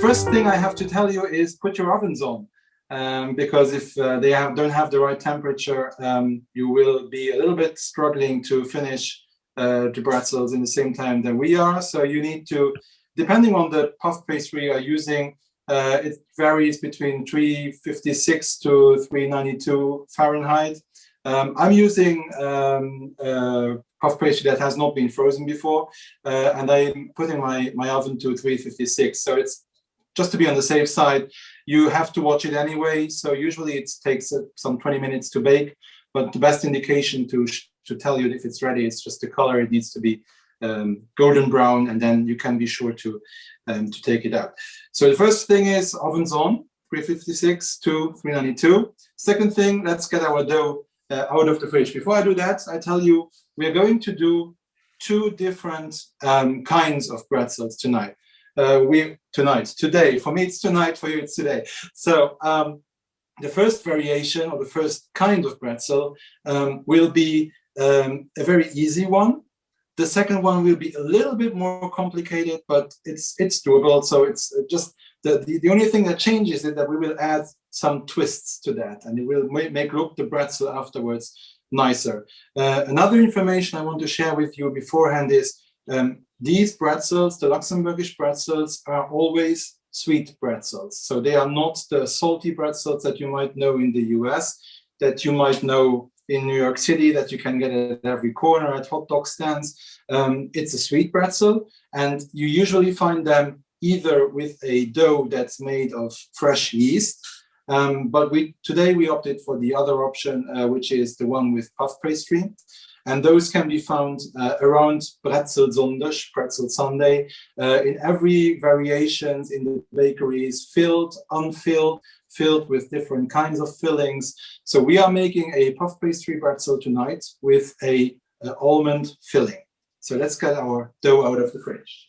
first thing I have to tell you is put your ovens on, because if they don't have the right temperature, you will be a little bit struggling to finish the Bretzels in the same time that we are. So you need to, depending on the puff pastry you are using, it varies between 356 to 392 Fahrenheit. I'm using puff pastry that has not been frozen before, and I'm putting my oven to 356. So it's just to be on the safe side. You have to watch it anyway. So usually it takes some 20 minutes to bake, but the best indication to tell you if it's ready, it's just the color. It needs to be golden brown, and then you can be sure to take it out. So the first thing is ovens on, 356 to 392. Second thing, let's get our dough out of the fridge. Before I do that, I tell you we are going to do two different kinds of Bretzels tonight. Today. For me, it's tonight. For you, it's today. So the first variation, or the first kind of Bretzel, will be a very easy one. The second one will be a little bit more complicated, but it's doable. So it's just the only thing that changes is that we will add some twists to that, and it will make look the Bretzel afterwards nicer. Another information I want to share with you beforehand is these Bretzels, the Luxembourgish Bretzels, are always sweet Bretzels. So they are not the salty Bretzels that you might know in the US, that you might know in New York City, that you can get at every corner at hot dog stands. It's a sweet Bretzel, and you usually find them either with a dough that's made of fresh yeast, but today we opted for the other option, which is the one with puff pastry. And those can be found around Bretzels Sonntag, Pretzel Sunday, in every variations in the bakeries, filled, unfilled, filled with different kinds of fillings. So we are making a puff pastry Bretzel tonight with a almond filling. So let's get our dough out of the fridge.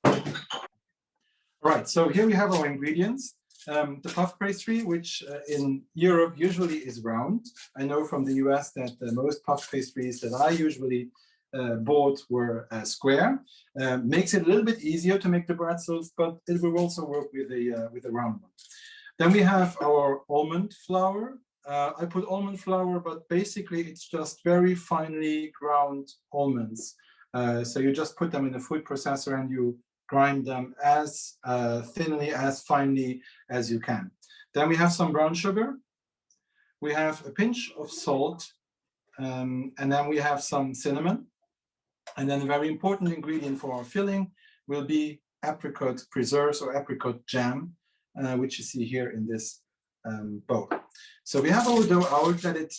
All right, so here we have our ingredients. The puff pastry, which in Europe usually is round. I know from the US that most puff pastries that I usually bought were square. Makes it a little bit easier to make the Bretzels, but it will also work with a round one. Then we have our almond flour. I put almond flour, but basically it's just very finely ground almonds. So you just put them in a food processor and you grind them as thinly, as finely as you can. Then we have some brown sugar. We have a pinch of salt, and then we have some cinnamon. And then a very important ingredient for our filling will be apricot preserves or apricot jam, which you see here in this bowl. So we have our dough out. Let it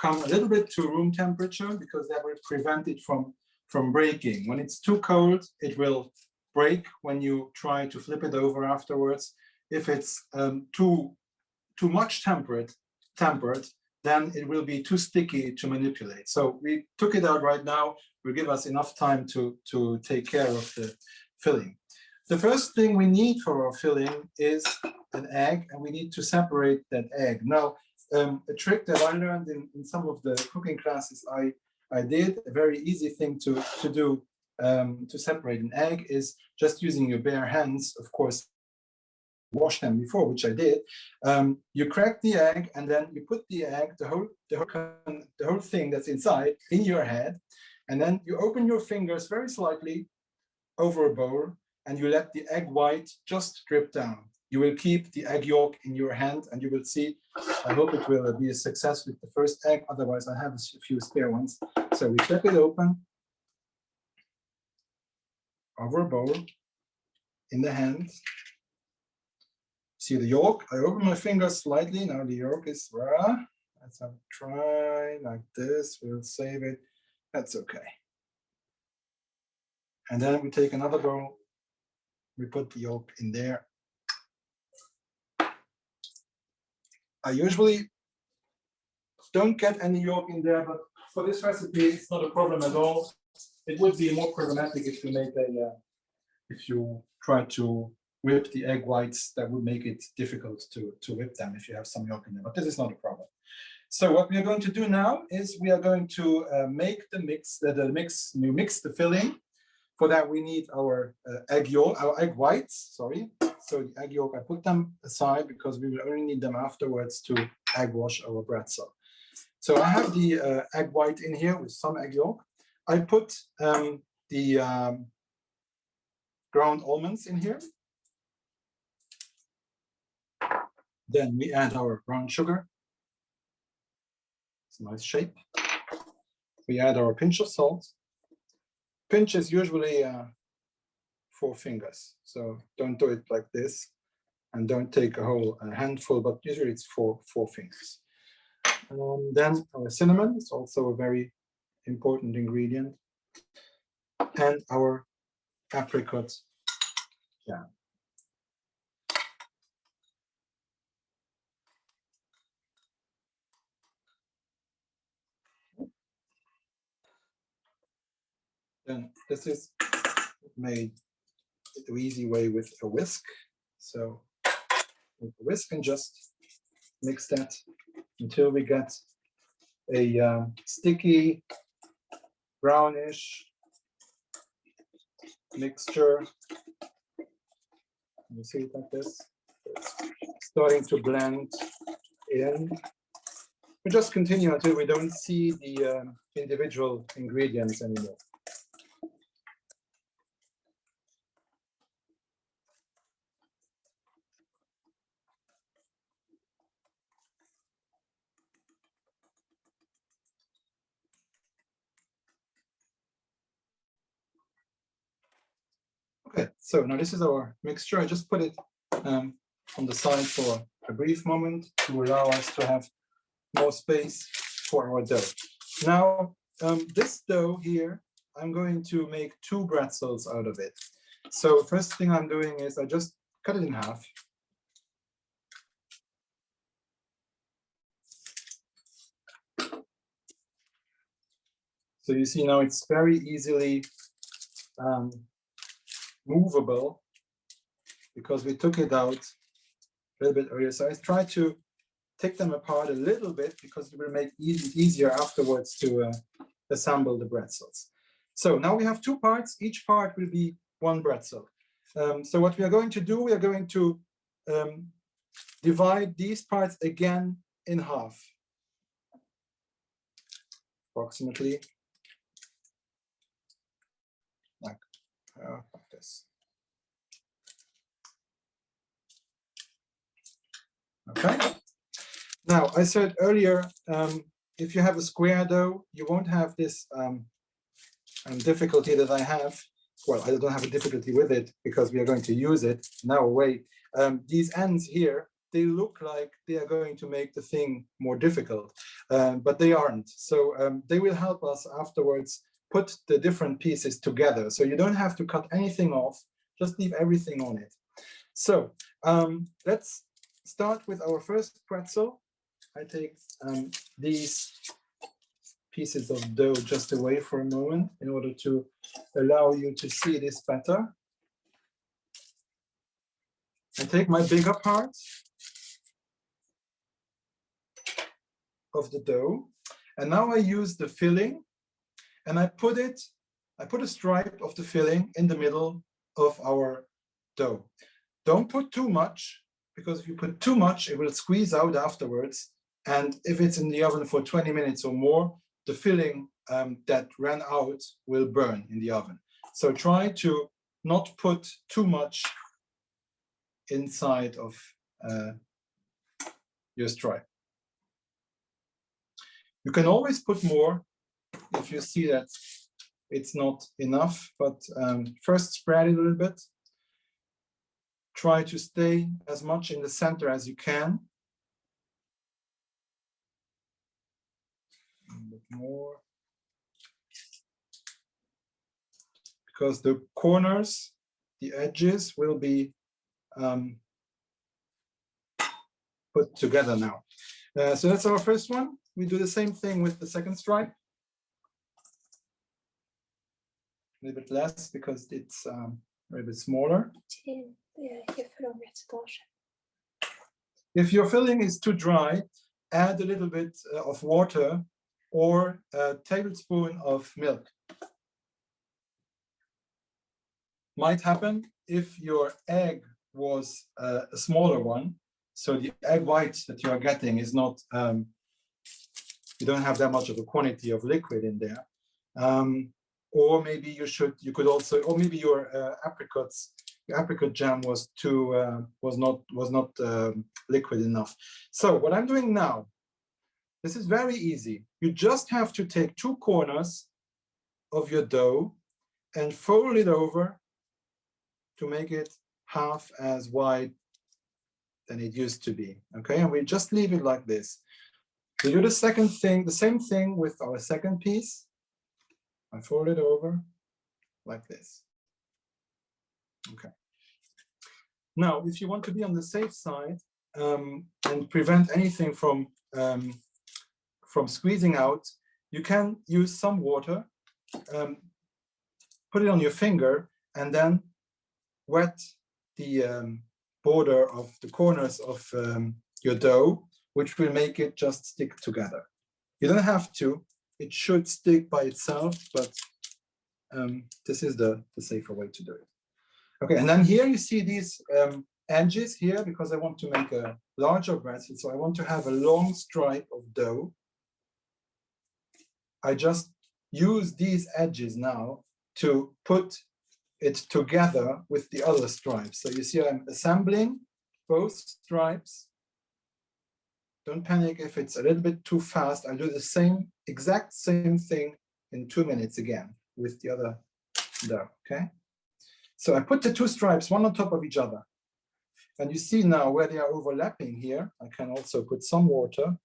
come a little bit to room temperature, because that will prevent it from breaking. When it's too cold, it will break when you try to flip it over afterwards. If it's too much tempered, then it will be too sticky to manipulate. So we took it out right now. Will give us enough time to take care of the filling. The first thing we need for our filling is an egg, and we need to separate that egg. Now, a trick that I learned in some of the cooking classes I did, a very easy thing to do to separate an egg, is just using your bare hands. Of course, wash them before, which I did. You crack the egg, and then you put the egg, the whole thing that's inside, in your head, and then you open your fingers very slightly over a bowl, and you let the egg white just drip down. You will keep the egg yolk in your hand, and you will see. I hope it will be a success with the first egg. Otherwise, I have a few spare ones. So we flip it open over a bowl in the hand. See the yolk? I open my fingers slightly. Now the yolk is raw. Let's have a try like this. We'll save it. That's okay. And then we take another bowl. We put the yolk in there. I usually don't get any yolk in there, but for this recipe, it's not a problem at all. It would be more problematic if you make if you try to whip the egg whites. That would make it difficult to whip them if you have some yolk in there, but this is not a problem. So what we are going to do now is we are going to make the mix, you mix the filling. For that, we need our egg yolk, our egg whites, sorry. So the egg yolk, I put them aside because we will only need them afterwards to egg wash our bretzel. So I have the egg white in here with some egg yolk. I put the ground almonds in here. Then we add our brown sugar. It's a nice shape. We add our pinch of salt. Pinch is usually 4 fingers, so don't do it like this, and don't take a whole handful, but usually it's four fingers. Then our cinnamon is also a very important ingredient, and our apricot jam. Then this is made the easy way with a whisk. So with a whisk and just mix that until we get a sticky, brownish mixture. You see it like this? It's starting to blend in. We just continue until we don't see the individual ingredients anymore. Okay, so now this is our mixture. I just put it on the side for a brief moment to allow us to have more space for our dough. Now, this dough here, I'm going to make 2 bretzels out of it. So first thing I'm doing is I just cut it in half. So you see now it's very easily movable because we took it out a little bit earlier. So I try to take them apart a little bit because it will make it easier afterwards to assemble the bretzels. So now we have 2 parts. Each part will be 1 bretzel. So what we are going to do, we are going to divide these parts again in half, approximately like this. Okay. Now, I said earlier, if you have a square dough, you won't have this difficulty that I have. Well, I don't have a difficulty with it because we are going to use it. Now, wait, these ends here, they look like they are going to make the thing more difficult, but they aren't. So they will help us afterwards put the different pieces together. So you don't have to cut anything off, just leave everything on it. So let's start with our first pretzel. I take these pieces of dough just away for a moment in order to allow you to see this better. I take my bigger part of the dough, and now I use the filling, and I put a stripe of the filling in the middle of our dough. Don't put too much, because if you put too much, it will squeeze out afterwards. And if it's in the oven for 20 minutes or more, the filling that ran out will burn in the oven. So try to not put too much inside of your stripe. You can always put more if you see that it's not enough, but first spread it a little bit. Try to stay as much in the center as you can. A bit more. Because the corners, the edges will be put together now. So that's our first one. We do the same thing with the second stripe. A little bit less because it's a little bit smaller. If your filling is too dry, add a little bit of water or a tablespoon of milk. might happen if your egg was a smaller one. So the egg white that you are getting is not, you don't have that much of a quantity of liquid in there. Or maybe you could also, or maybe your apricot jam was not liquid enough. So what I'm doing now, this is very easy. You just have to take 2 corners of your dough and fold it over to make it half as wide than it used to be. Okay, and we just leave it like this. We do the second thing, the same thing with our second piece. I fold it over like this. Okay. Now, if you want to be on the safe side and prevent anything from squeezing out, you can use some water, put it on your finger, and then wet the border of the corners of your dough, which will make it just stick together. You don't have to. It should stick by itself, but this is the safer way to do it. Okay, and then here you see these edges here, because I want to make a larger bretzel, so I want to have a long stripe of dough. I just use these edges now to put it together with the other stripes. So you see I'm assembling both stripes. Don't panic if it's a little bit too fast. I'll do the exact same thing in 2 minutes again with the other dough, okay? So I put the 2 stripes one on top of each other. And you see now where they are overlapping here, I can also put some water,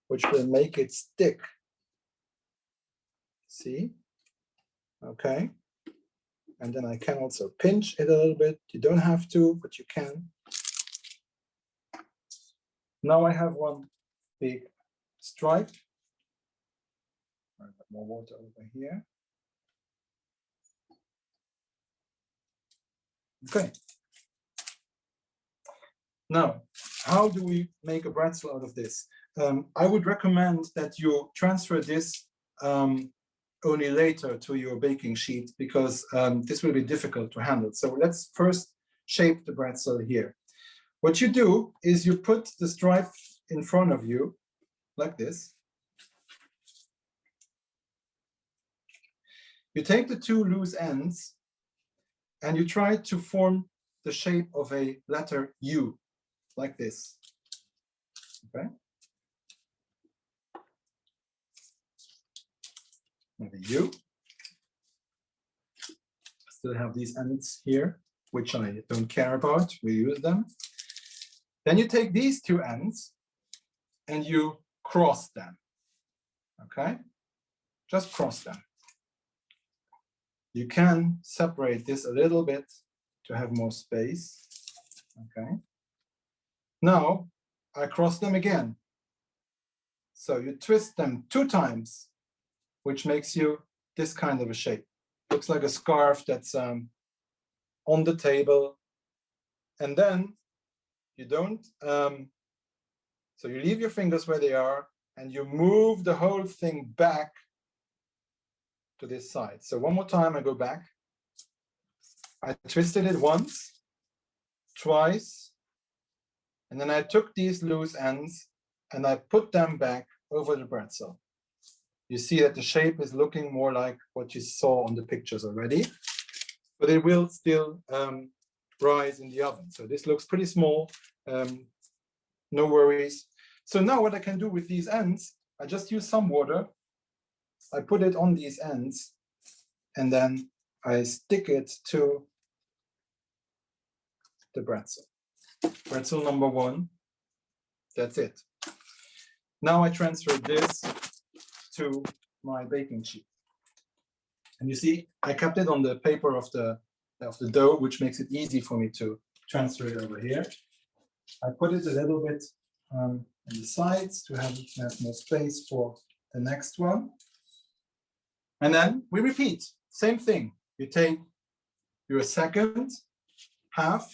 which will make it stick. See? Okay. And then I can also pinch it a little bit. You don't have to, but you can. Now I have one big stripe. I've got more water over here. Okay. Now, how do we make a bretzel out of this? I would recommend that you transfer this only later to your baking sheet, because this will be difficult to handle. So let's first shape the bretzel here. What you do is you put the stripe in front of you like this. You take the 2 loose ends and you try to form the shape of a letter U, like this. Okay. Maybe U. Still have these ends here, which I don't care about. We use them. Then you take these 2 ends and you cross them. Okay? Just cross them. You can separate this a little bit to have more space. Okay. Now I cross them again. So you twist them 2 times, which makes you this kind of a shape. Looks like a scarf that's on the table. And then you don't, so you leave your fingers where they are and you move the whole thing back to this side. So one more time, I go back. I twisted it once, twice, and then I took these loose ends and I put them back over the bretzel. You see that the shape is looking more like what you saw on the pictures already, but it will still rise in the oven. So this looks pretty small, no worries. So now what I can do with these ends, I just use some water, I put it on these ends, and then I stick it to the bretzel. Bretzel number 1, that's it. Now I transfer this to my baking sheet. And you see, I kept it on the paper of the dough, which makes it easy for me to transfer it over here. I put it a little bit on the sides to have more space for the next one. And then we repeat, same thing. You take your second half,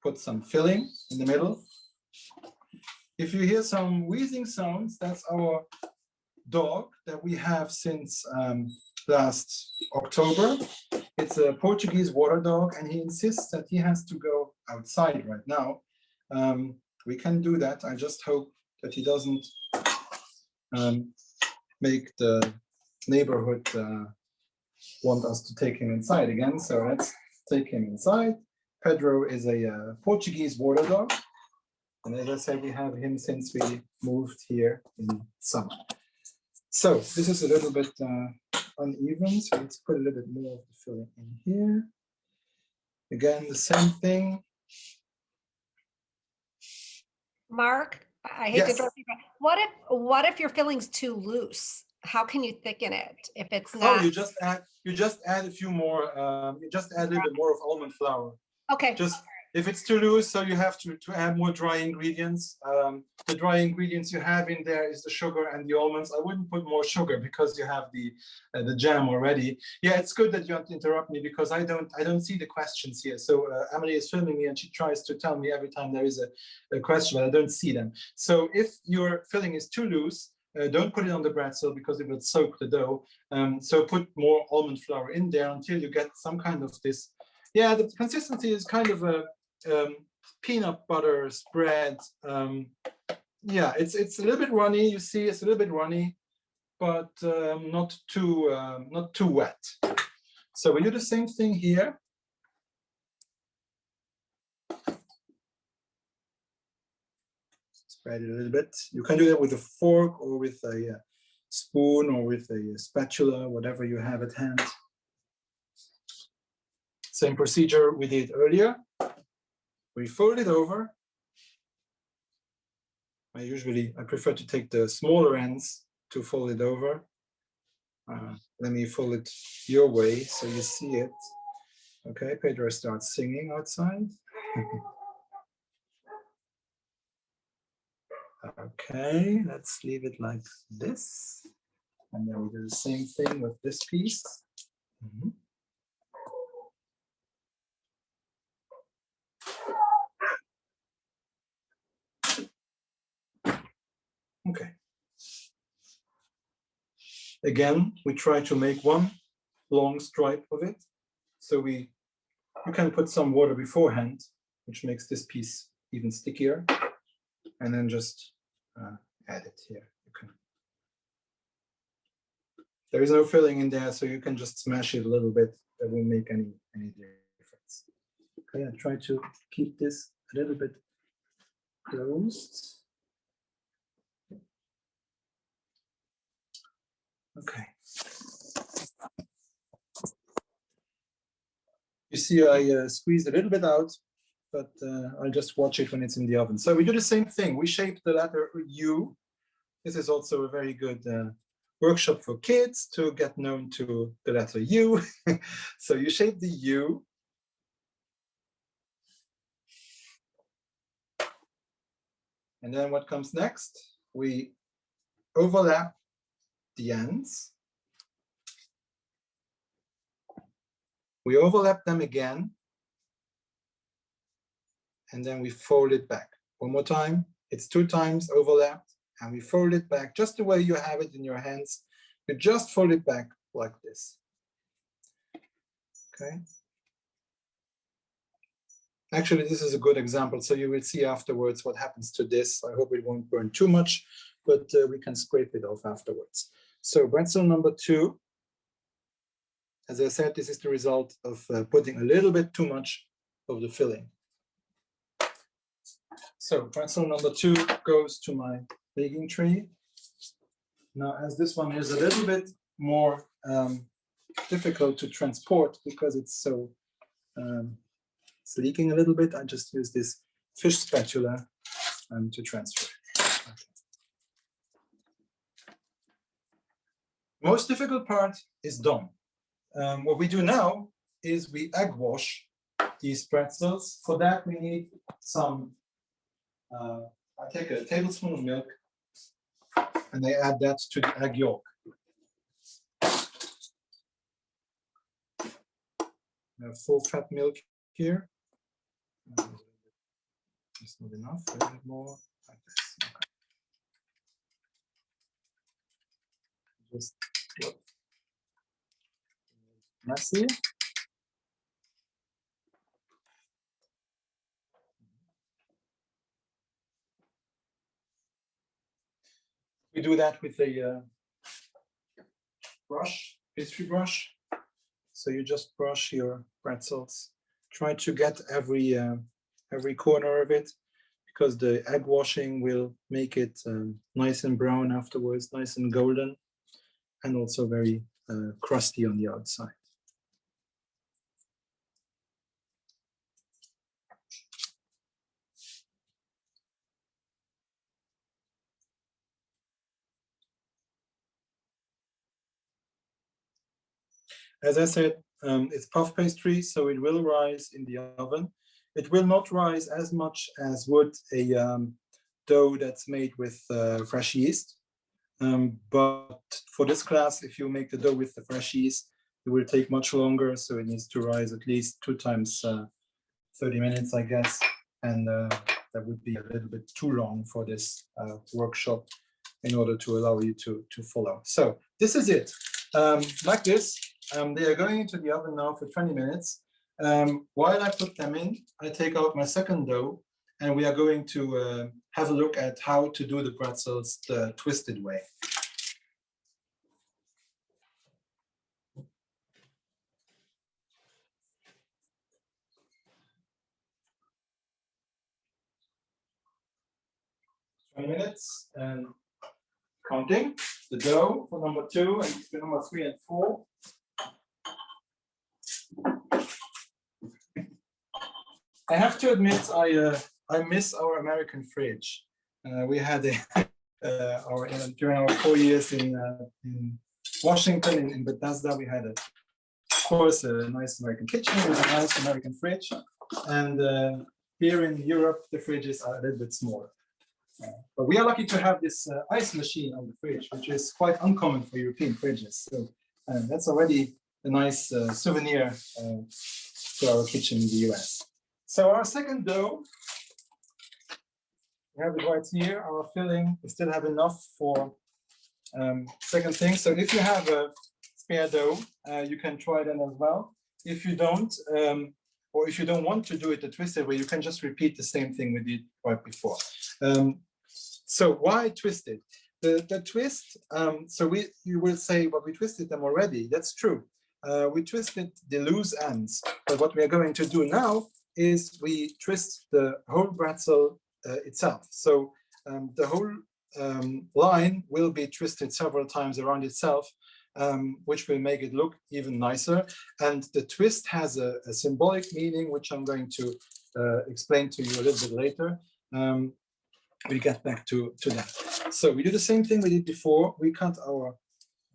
put some filling in the middle. If you hear some wheezing sounds, that's our dog that we have since last October. It's a Portuguese water dog, and he insists that he has to go outside right now. We can do that. I just hope that he doesn't make the neighborhood want us to take him inside again. So let's take him inside. Pedro is a Portuguese water dog. And as I said, we have him since we moved here in summer. So this is a little bit uneven. So let's put a little bit more of the filling in here. Again, the same thing. Mark, I hate to interrupt you, but what if your filling's too loose? How can you thicken it if it's not? Oh, you just add a few more. You just add a little bit more of almond flour. Okay. Just if it's too loose, so you have to add more dry ingredients. The dry ingredients you have in there is the sugar and the almonds. I wouldn't put more sugar because you have the jam already. Yeah, it's good that you have to interrupt me because I don't see the questions here. So Emily is filming me and she tries to tell me every time there is a question, but I don't see them. So if your filling is too loose, don't put it on the Bretzel because it will soak the dough. So put more almond flour in there until you get some kind of this. Yeah, the consistency is kind of a peanut butter spread. Yeah, it's a little bit runny. You see, it's a little bit runny, but not too wet. So we do the same thing here. Spread it a little bit. You can do that with a fork or with a spoon or with a spatula, whatever you have at hand. Same procedure we did earlier. We fold it over. I prefer to take the smaller ends to fold it over. Let me fold it your way so you see it. Okay, Pedro starts singing outside. Okay, let's leave it like this. And then we do the same thing with this piece. Mm-hmm. Okay. Again, we try to make one long stripe of it. So you can put some water beforehand, which makes this piece even stickier. And then just add it here. There is no filling in there, so you can just smash it a little bit. That won't make any difference. Okay, I try to keep this a little bit closed. Okay. You see, I squeezed a little bit out, but I'll just watch it when it's in the oven. So we do the same thing. We shape the letter U. This is also a very good workshop for kids to get known to the letter U. So you shape the U. And then what comes next? We overlap the ends. We overlap them again. And then we fold it back. One more time. It's 2 times overlapped. And we fold it back just the way you have it in your hands. You just fold it back like this. Okay. Actually, this is a good example. So you will see afterwards what happens to this. I hope it won't burn too much, but we can scrape it off afterwards. So Bretzel number 2. As I said, this is the result of putting a little bit too much of the filling. So Bretzel number 2 goes to my baking tray. Now, as this one is a little bit more difficult to transport because it's so it's leaking a little bit, I just use this fish spatula to transfer it. Okay. Most difficult part is done. What we do now is we egg wash these pretzels. For that, we need some, I take a tablespoon of milk and I add that to the egg yolk. I have full fat milk here. It's not enough, a little bit more like this. Okay. Just messy. We do that with a brush, pastry brush. So you just brush your pretzels. Try to get every corner of it, because the egg washing will make it nice and brown afterwards, nice and golden, and also very crusty on the outside. As I said, it's puff pastry, so it will rise in the oven. It will not rise as much as would a dough that's made with fresh yeast. But for this class, if you make the dough with the fresh yeast, it will take much longer. So it needs to rise at least 2 times 30 minutes, I guess. And that would be a little bit too long for this workshop in order to allow you to follow. So this is it. Like this, they are going into the oven now for 20 minutes. While I put them in, I take out my second dough, and we are going to have a look at how to do the pretzels the twisted way. Minutes and counting the dough for number 2 and for number 3 and 4. I have to admit, I miss our American fridge. We had during our 4 years in Washington, in Bethesda, we had of course a nice American kitchen with a nice American fridge, and here in Europe the fridges are a little bit smaller. But we are lucky to have this ice machine on the fridge, which is quite uncommon for European fridges. So that's already a nice souvenir to our kitchen in the US. So our second dough, we have it right here. Our filling, we still have enough for second thing. So if you have a spare dough, you can try that as well. If you don't, or if you don't want to do it the twisted way, you can just repeat the same thing we did right before. So why twisted? The twist, so you will say, well, we twisted them already. That's true. We twisted the loose ends, but what we are going to do now is we twist the whole pretzel itself. So the whole line will be twisted several times around itself, which will make it look even nicer. And the twist has a symbolic meaning, which I'm going to explain to you a little bit later. We get back to that. So we do the same thing we did before. We cut our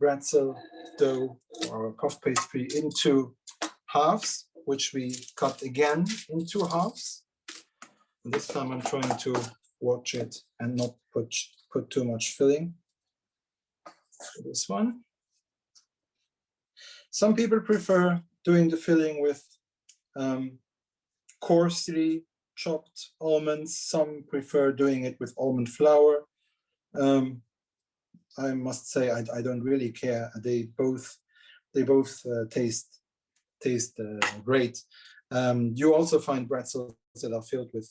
Bretzel dough or our puff pastry into halves, which we cut again into halves. And this time I'm trying to watch it and not put too much filling. So this one. Some people prefer doing the filling with coarsely chopped almonds. Some prefer doing it with almond flour. I must say I don't really care. They both taste great. You also find pretzels that are filled with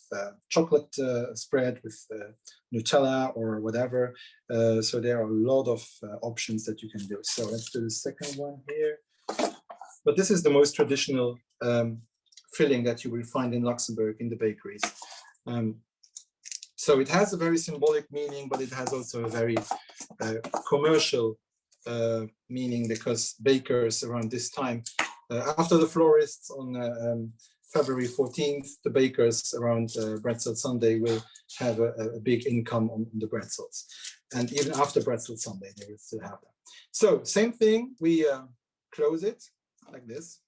chocolate spread with Nutella or whatever. So there are a lot of options that you can do. So let's do the second one here. But this is the most traditional filling that you will find in Luxembourg in the bakeries. So it has a very symbolic meaning, but it has also a very commercial meaning, because bakers around this time, after the florists on February 14th, the bakers around Bretzel Sunday will have a big income on the pretzels. And even after Bretzel Sunday, they will still have them. So same thing, we close it like this.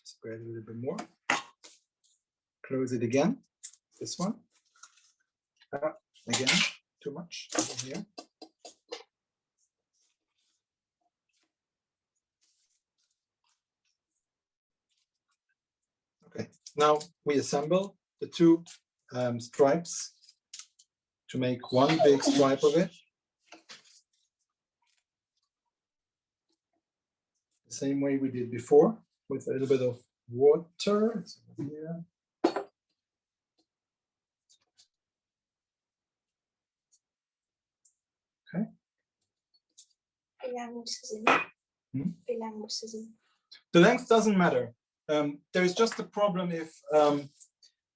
Spread a little bit more. Close it again. This one. Again, too much over here. Okay, now we assemble the two stripes to make one big stripe of it. the same way we did before, with a little bit of water. It's over here. Okay. The length doesn't matter. There is just a problem if, so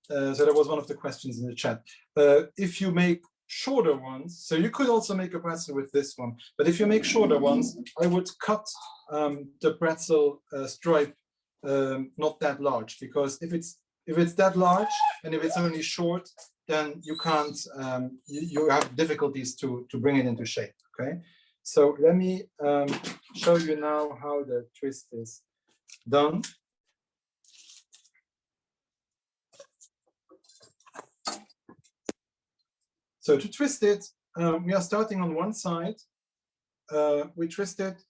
that was one of the questions in the chat. If you make shorter ones, so you could also make a pretzel with this one, but if you make shorter ones, I would cut the pretzel stripe not that large, because if it's that large and if it's only short, then you can't, you have difficulties to bring it into shape, okay? So let me show you now how the twist is done. So to twist it, we are starting on one side. We twist it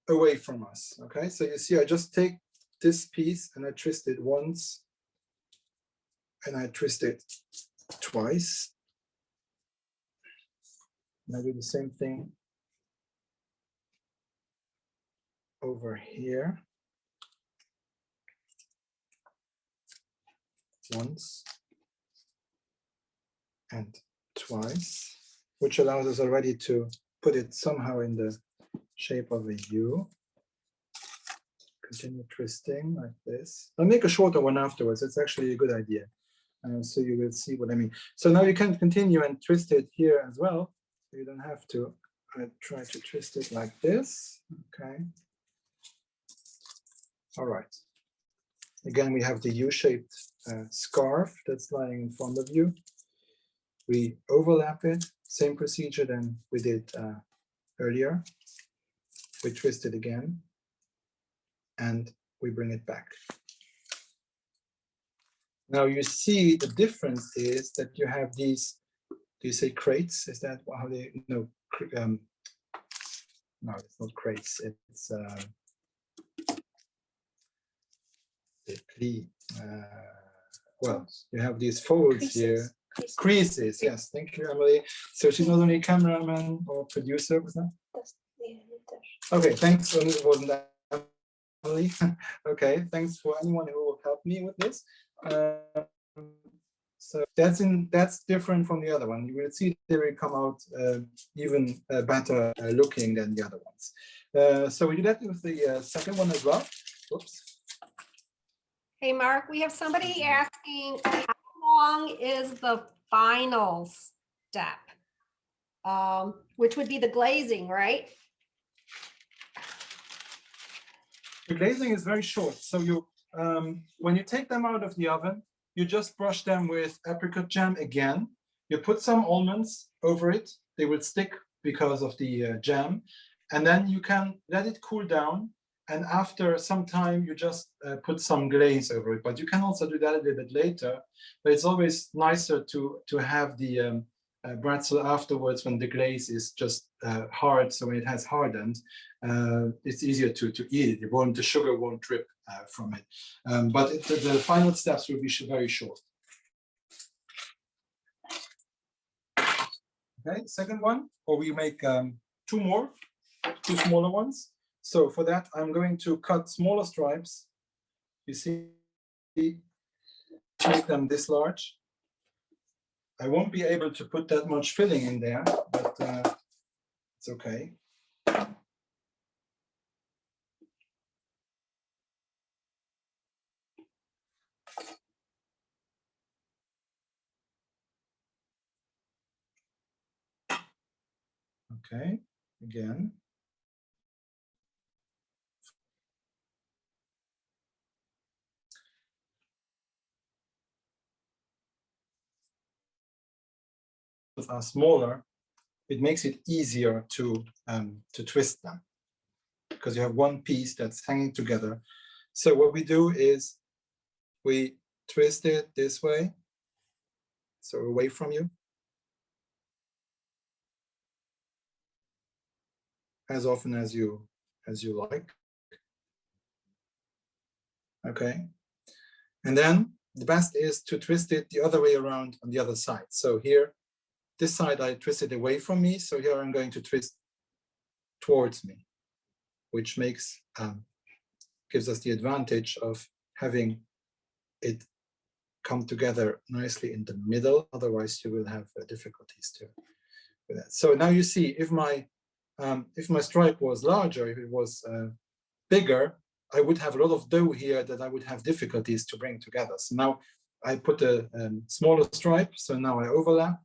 away from us, okay? So you see, I just take this piece and I twist it once, and I twist it twice. And I do the same thing over here. Once and twice, which allows us already to put it somehow in the shape of a U. Continue twisting like this. I'll make a shorter one afterwards. It's actually a good idea. So you will see what I mean. So now you can continue and twist it here as well. So you don't have to. I try to twist it like this. Okay. All right. Again, we have the U-shaped scarf that's lying in front of you. We overlap it. Same procedure than we did earlier. We twist it again, and we bring it back. Now you see the difference is that you have these, do you say crates? Is that how they, no, no, it's not crates, it's well, you have these folds creases. Here. Creases, yes, thank you, Emily. So she's not only a cameraman or producer, was that? Okay, thanks, it wasn't that. Okay, thanks for anyone who will help me with this. So that's different from the other one. You will see they will come out even better looking than the other ones. So we do that with the second one as well. Oops. Hey, Mark, we have somebody asking, how long is the final step? Which would be the glazing, right? The glazing is very short. So you, when you take them out of the oven, you just brush them with apricot jam again. You put some almonds over it. They will stick because of the jam. And then you can let it cool down. And after some time, you just put some glaze over it. But you can also do that a little bit later. But it's always nicer to have the Bretzel afterwards when the glaze is just hard. So when it has hardened, it's easier to eat it. The sugar won't drip from it. But the final steps will be very short. Okay, second one, or we make two smaller ones. So for that, I'm going to cut smaller stripes. You see, make them this large. I won't be able to put that much filling in there, but it's okay. Okay, again. Are smaller, it makes it easier to twist them because you have one piece that's hanging together. So what we do is we twist it this way, so away from you, as often as you like. Okay, and then the best is to twist it the other way around on the other side. So here, this side I twist it away from me, so here I'm going to twist towards me. which makes gives us the advantage of having it come together nicely in the middle. Otherwise, you will have difficulties with that. So now you see, if my stripe was larger, if it was bigger, I would have a lot of dough here that I would have difficulties to bring together. So now I put a smaller stripe. So now I overlap.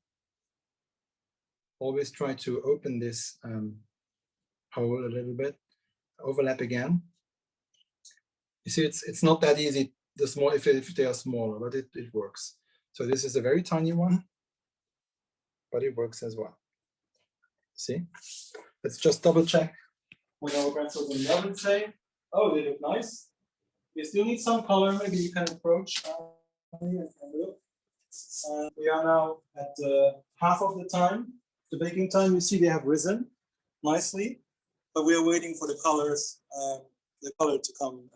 Always try to open this hole a little bit. Overlap again. You see, it's not that easy. The small, if they are smaller, but it works. So this is a very tiny one, but it works as well. See, let's just double check when our pretzels in the oven say, oh, they look nice. We still need some color. Maybe you can approach and look. We are now at half of the time. The baking time, you see they have risen nicely, but we are waiting for the colors, the color to come.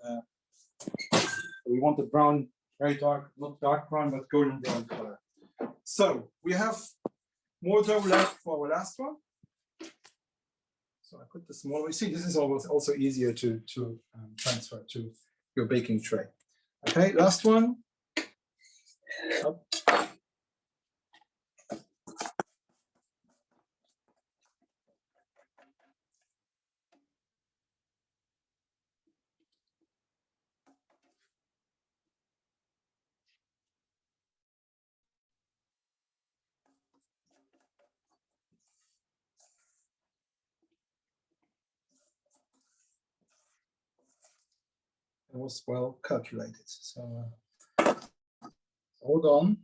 We want the brown, very dark, not dark brown, but golden brown color. So we have more dough left for our last one. So I put the smaller. You see, this is always also easier to transfer to your baking tray. Okay, last one. Up. It was well calculated. So hold on.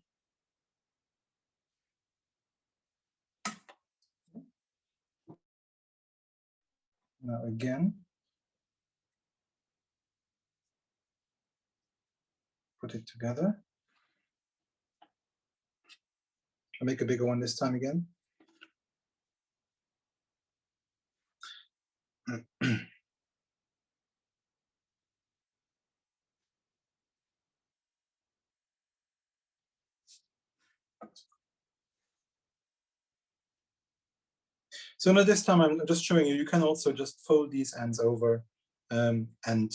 Now again, put it together. I'll make a bigger one this time again. So now this time I'm just showing you, you can also just fold these ends over and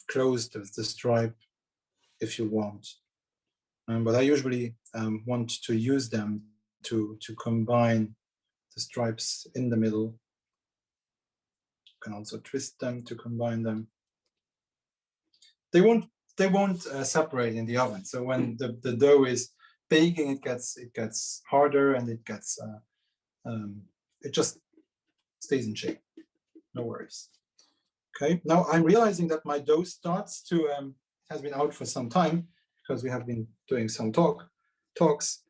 close the stripe if you want. But I usually want to use them to combine the stripes in the middle. You can also twist them to combine them. They won't separate in the oven. So when the dough is baking, it gets harder and it gets it just stays in shape. No worries. Okay. Now I'm realizing that my dough starts to has been out for some time because we have been doing some talks.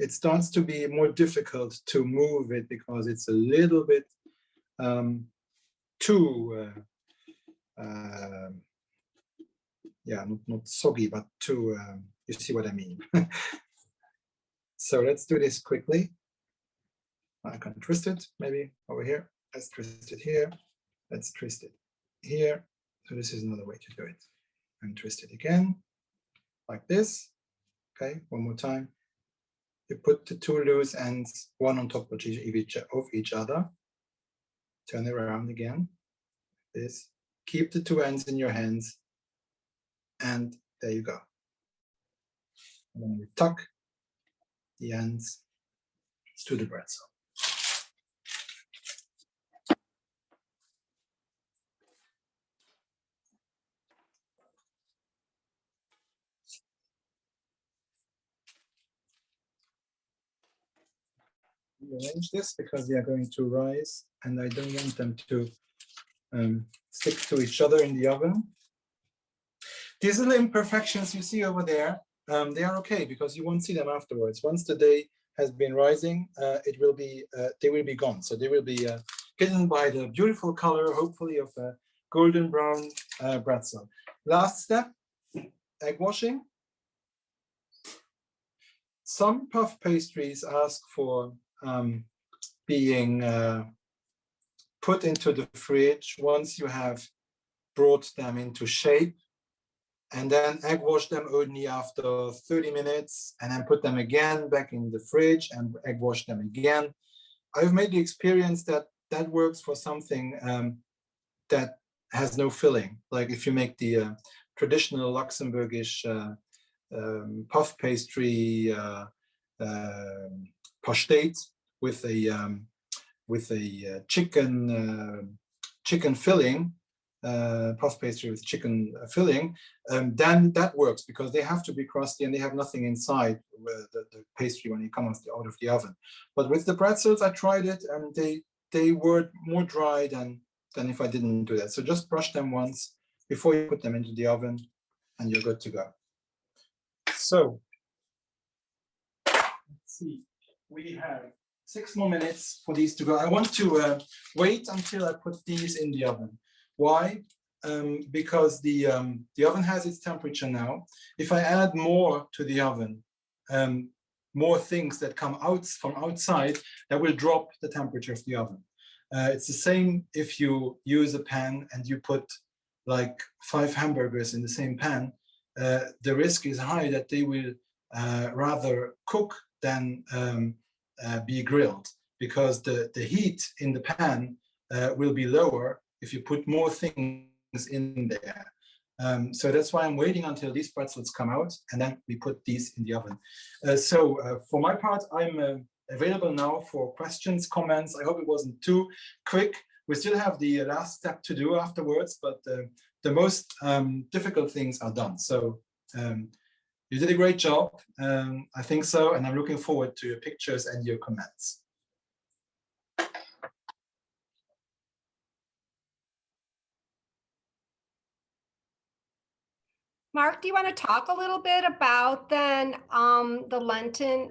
It starts to be more difficult to move it because it's a little bit too yeah, not soggy, but too you see what I mean. So let's do this quickly. I can twist it maybe over here. Let's twist it here. Let's twist it here. So this is another way to do it. And twist it again, like this. Okay, one more time. You put the two loose ends, one on top of each other. Turn it around again. This. Keep the two ends in your hands. And there you go. And then you tuck the ends to the pretzel. Arrange this because they are going to rise and I don't want them to stick to each other in the oven. These little imperfections you see over there, they are okay because you won't see them afterwards. Once the day has been rising, they will be gone. So they will be hidden by the beautiful color, hopefully of a golden brown pretzel. Last step, egg washing. Some puff pastries ask for being put into the fridge once you have brought them into shape, and then egg wash them only after 30 minutes, and then put them again back in the fridge and egg wash them again. I've made the experience that that works for something that has no filling. Like if you make the traditional Luxembourgish puff pastry pastate with a chicken filling, puff pastry with chicken filling, then that works because they have to be crusty and they have nothing inside the pastry when it comes out of the oven. But with the pretzels, I tried it and they were more dry than if I didn't do that. So just brush them once before you put them into the oven and you're good to go. So let's see, we have 6 more minutes for these to go. I want to wait until I put these in the oven. Why? Because the oven has its temperature now. If I add more to the oven, more things that come out from outside, that will drop the temperature of the oven. It's the same if you use a pan and you put like 5 hamburgers in the same pan. The risk is high that they will rather cook than be grilled, because the heat in the pan will be lower if you put more things in there. So that's why I'm waiting until these pretzels come out and then we put these in the oven. So for my part, I'm available now for questions, comments. I hope it wasn't too quick. We still have the last step to do afterwards, but the most difficult things are done. So you did a great job, I think so, and I'm looking forward to your pictures and your comments. Mark, do you want to talk a little bit about then the Lenten,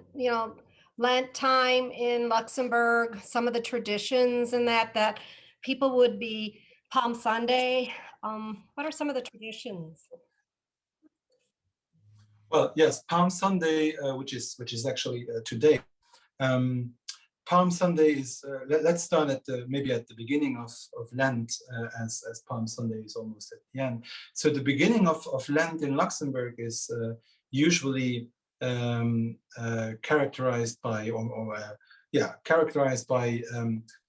Lent time in Luxembourg, some of the traditions and that people would be Palm Sunday? What are some of the traditions? Well, yes, Palm Sunday, which is actually today. Palm Sunday is. Let's start at maybe at the beginning of Lent, as Palm Sunday is almost at the end. So the beginning of Lent in Luxembourg is usually characterized by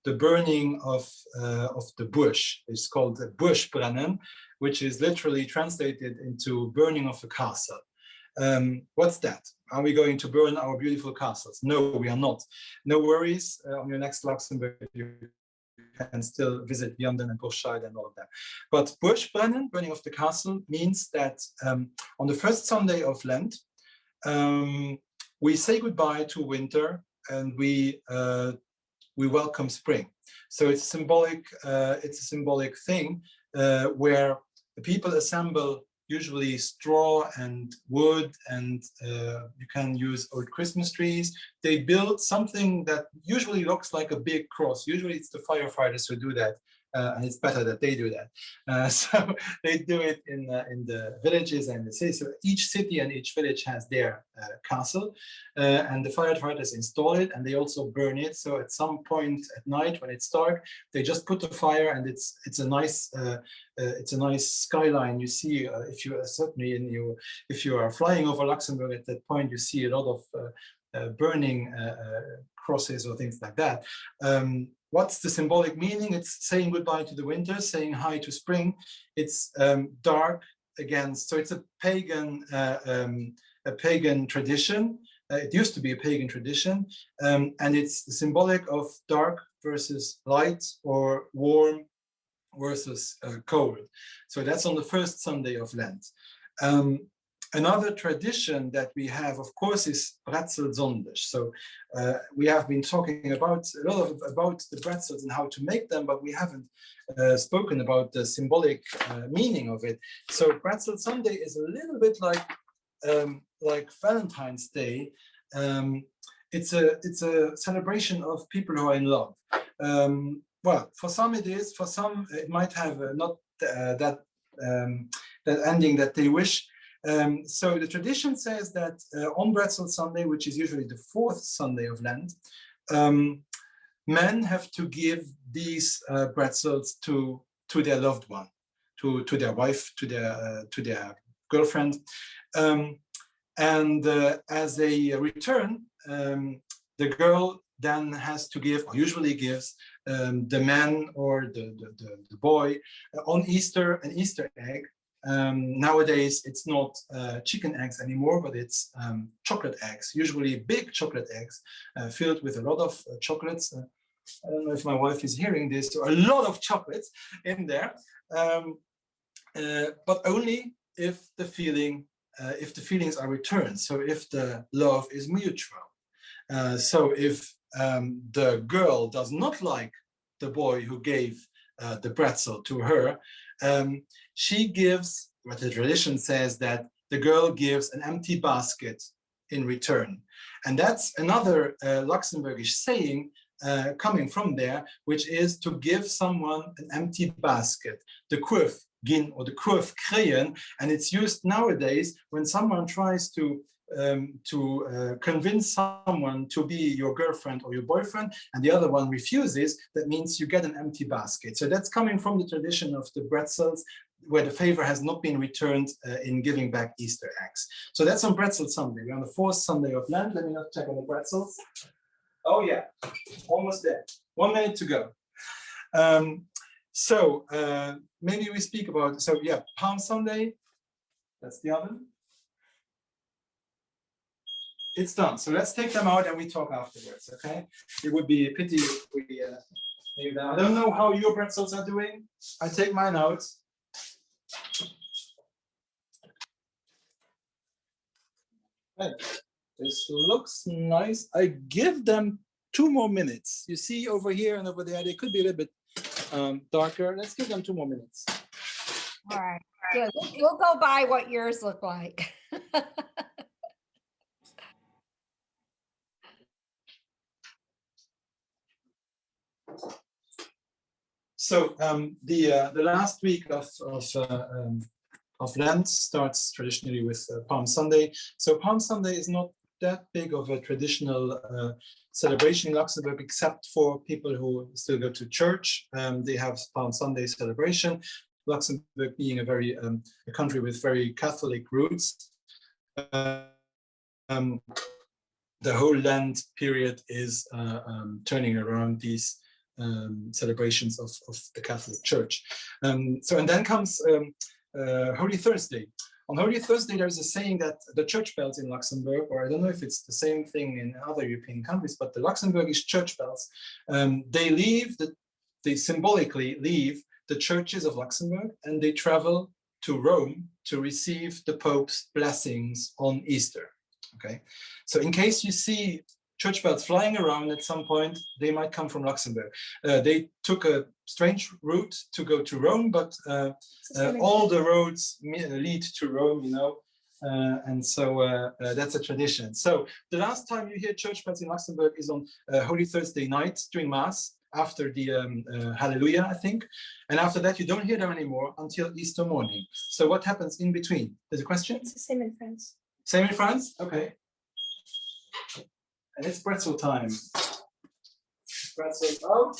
the burning of the bush. It's called the Buschbrennen, which is literally translated into burning of a castle. What's that? Are we going to burn our beautiful castles? No, we are not. No worries. On your next Luxembourg, you can still visit Vianden and Burscheid and all of that. But Buschbrennen, burning of the castle, means that on the first Sunday of Lent, we say goodbye to winter and we welcome spring. So it's symbolic. It's a symbolic thing where the people assemble usually straw and wood, and you can use old Christmas trees. They build something that usually looks like a big cross. Usually it's the firefighters who do that, and it's better that they do that. So they do it in the villages and the cities. So each city and each village has their castle, and the firefighters install it, and they also burn it. So at some point at night when it's dark, they just put the fire, and it's a nice skyline. You see, if you certainly if you are flying over Luxembourg at that point, you see a lot of burning crosses or things like that. What's the symbolic meaning? It's saying goodbye to the winter, saying hi to spring. It's dark again, so it's a pagan tradition. It used to be a pagan tradition, and it's symbolic of dark versus light, or warm versus cold. So that's on the first Sunday of Lent. Another tradition that we have, of course, is Bretzels Sonntag. So we have been talking about a lot about the pretzels and how to make them, but we haven't spoken about the symbolic meaning of it. So Bretzels Sunday is a little bit like Valentine's Day. It's a celebration of people who are in love. Well, for some it is. For some it might have not that ending that they wish. So the tradition says that on Bretzels Sunday, which is usually the fourth Sunday of Lent, men have to give these pretzels to their loved one, to their wife, to their girlfriend, and as a return, the girl then has to give, or usually gives, the man or the boy on Easter an Easter egg. Nowadays, it's not chicken eggs anymore, but it's chocolate eggs, usually big chocolate eggs filled with a lot of chocolates. I don't know if my wife is hearing this, so a lot of chocolates in there, but only if the feelings are returned. So if the love is mutual. So if the girl does not like the boy who gave the Bretzel to her, she gives, what the tradition says, that the girl gives an empty basket in return. And that's another Luxembourgish saying coming from there, which is to give someone an empty basket, the kurf gin or the kurf kreien. And it's used nowadays when someone tries to convince someone to be your girlfriend or your boyfriend, and the other one refuses. That means you get an empty basket. So that's coming from the tradition of the Bretzels, where the favor has not been returned in giving back Easter eggs. So that's on Bretzel Sunday. We're on the 4th Sunday of Lent. Let me not check on the Bretzels. Oh yeah, almost there. 1 minute to go. Maybe we speak about, so yeah, Palm Sunday, that's the oven. It's done. So let's take them out and we talk afterwards, okay? It would be a pity if we leave them. I don't know how your Bretzels are doing. I take mine out. Hey, this looks nice. I give them 2 more minutes. You see over here and over there, they could be a little bit darker. Let's give them 2 more minutes. All right, good. We'll go by what yours look like. So the last week of Lent starts traditionally with Palm Sunday. So Palm Sunday is not that big of a traditional celebration in Luxembourg, except for people who still go to church. They have Palm Sunday celebration. Luxembourg being a country with very Catholic roots. The whole Lent period is turning around these celebrations of the Catholic Church. And then comes Holy Thursday. On Holy Thursday, there's a saying that the church bells in Luxembourg, or I don't know if it's the same thing in other European countries, but the Luxembourgish church bells, they symbolically leave the churches of Luxembourg and they travel to Rome to receive the Pope's blessings on Easter. Okay, so in case you see church bells flying around at some point, they might come from Luxembourg. They took a strange route to go to Rome, but all the roads lead to Rome, you know, and so that's a tradition. So the last time you hear church bells in Luxembourg is on Holy Thursday night during Mass, after the Hallelujah, I think. And after that, you don't hear them anymore until Easter morning. So what happens in between? There's a question? It's the same in France. Same in France? Okay. And it's Bretzel time. Bretzels out.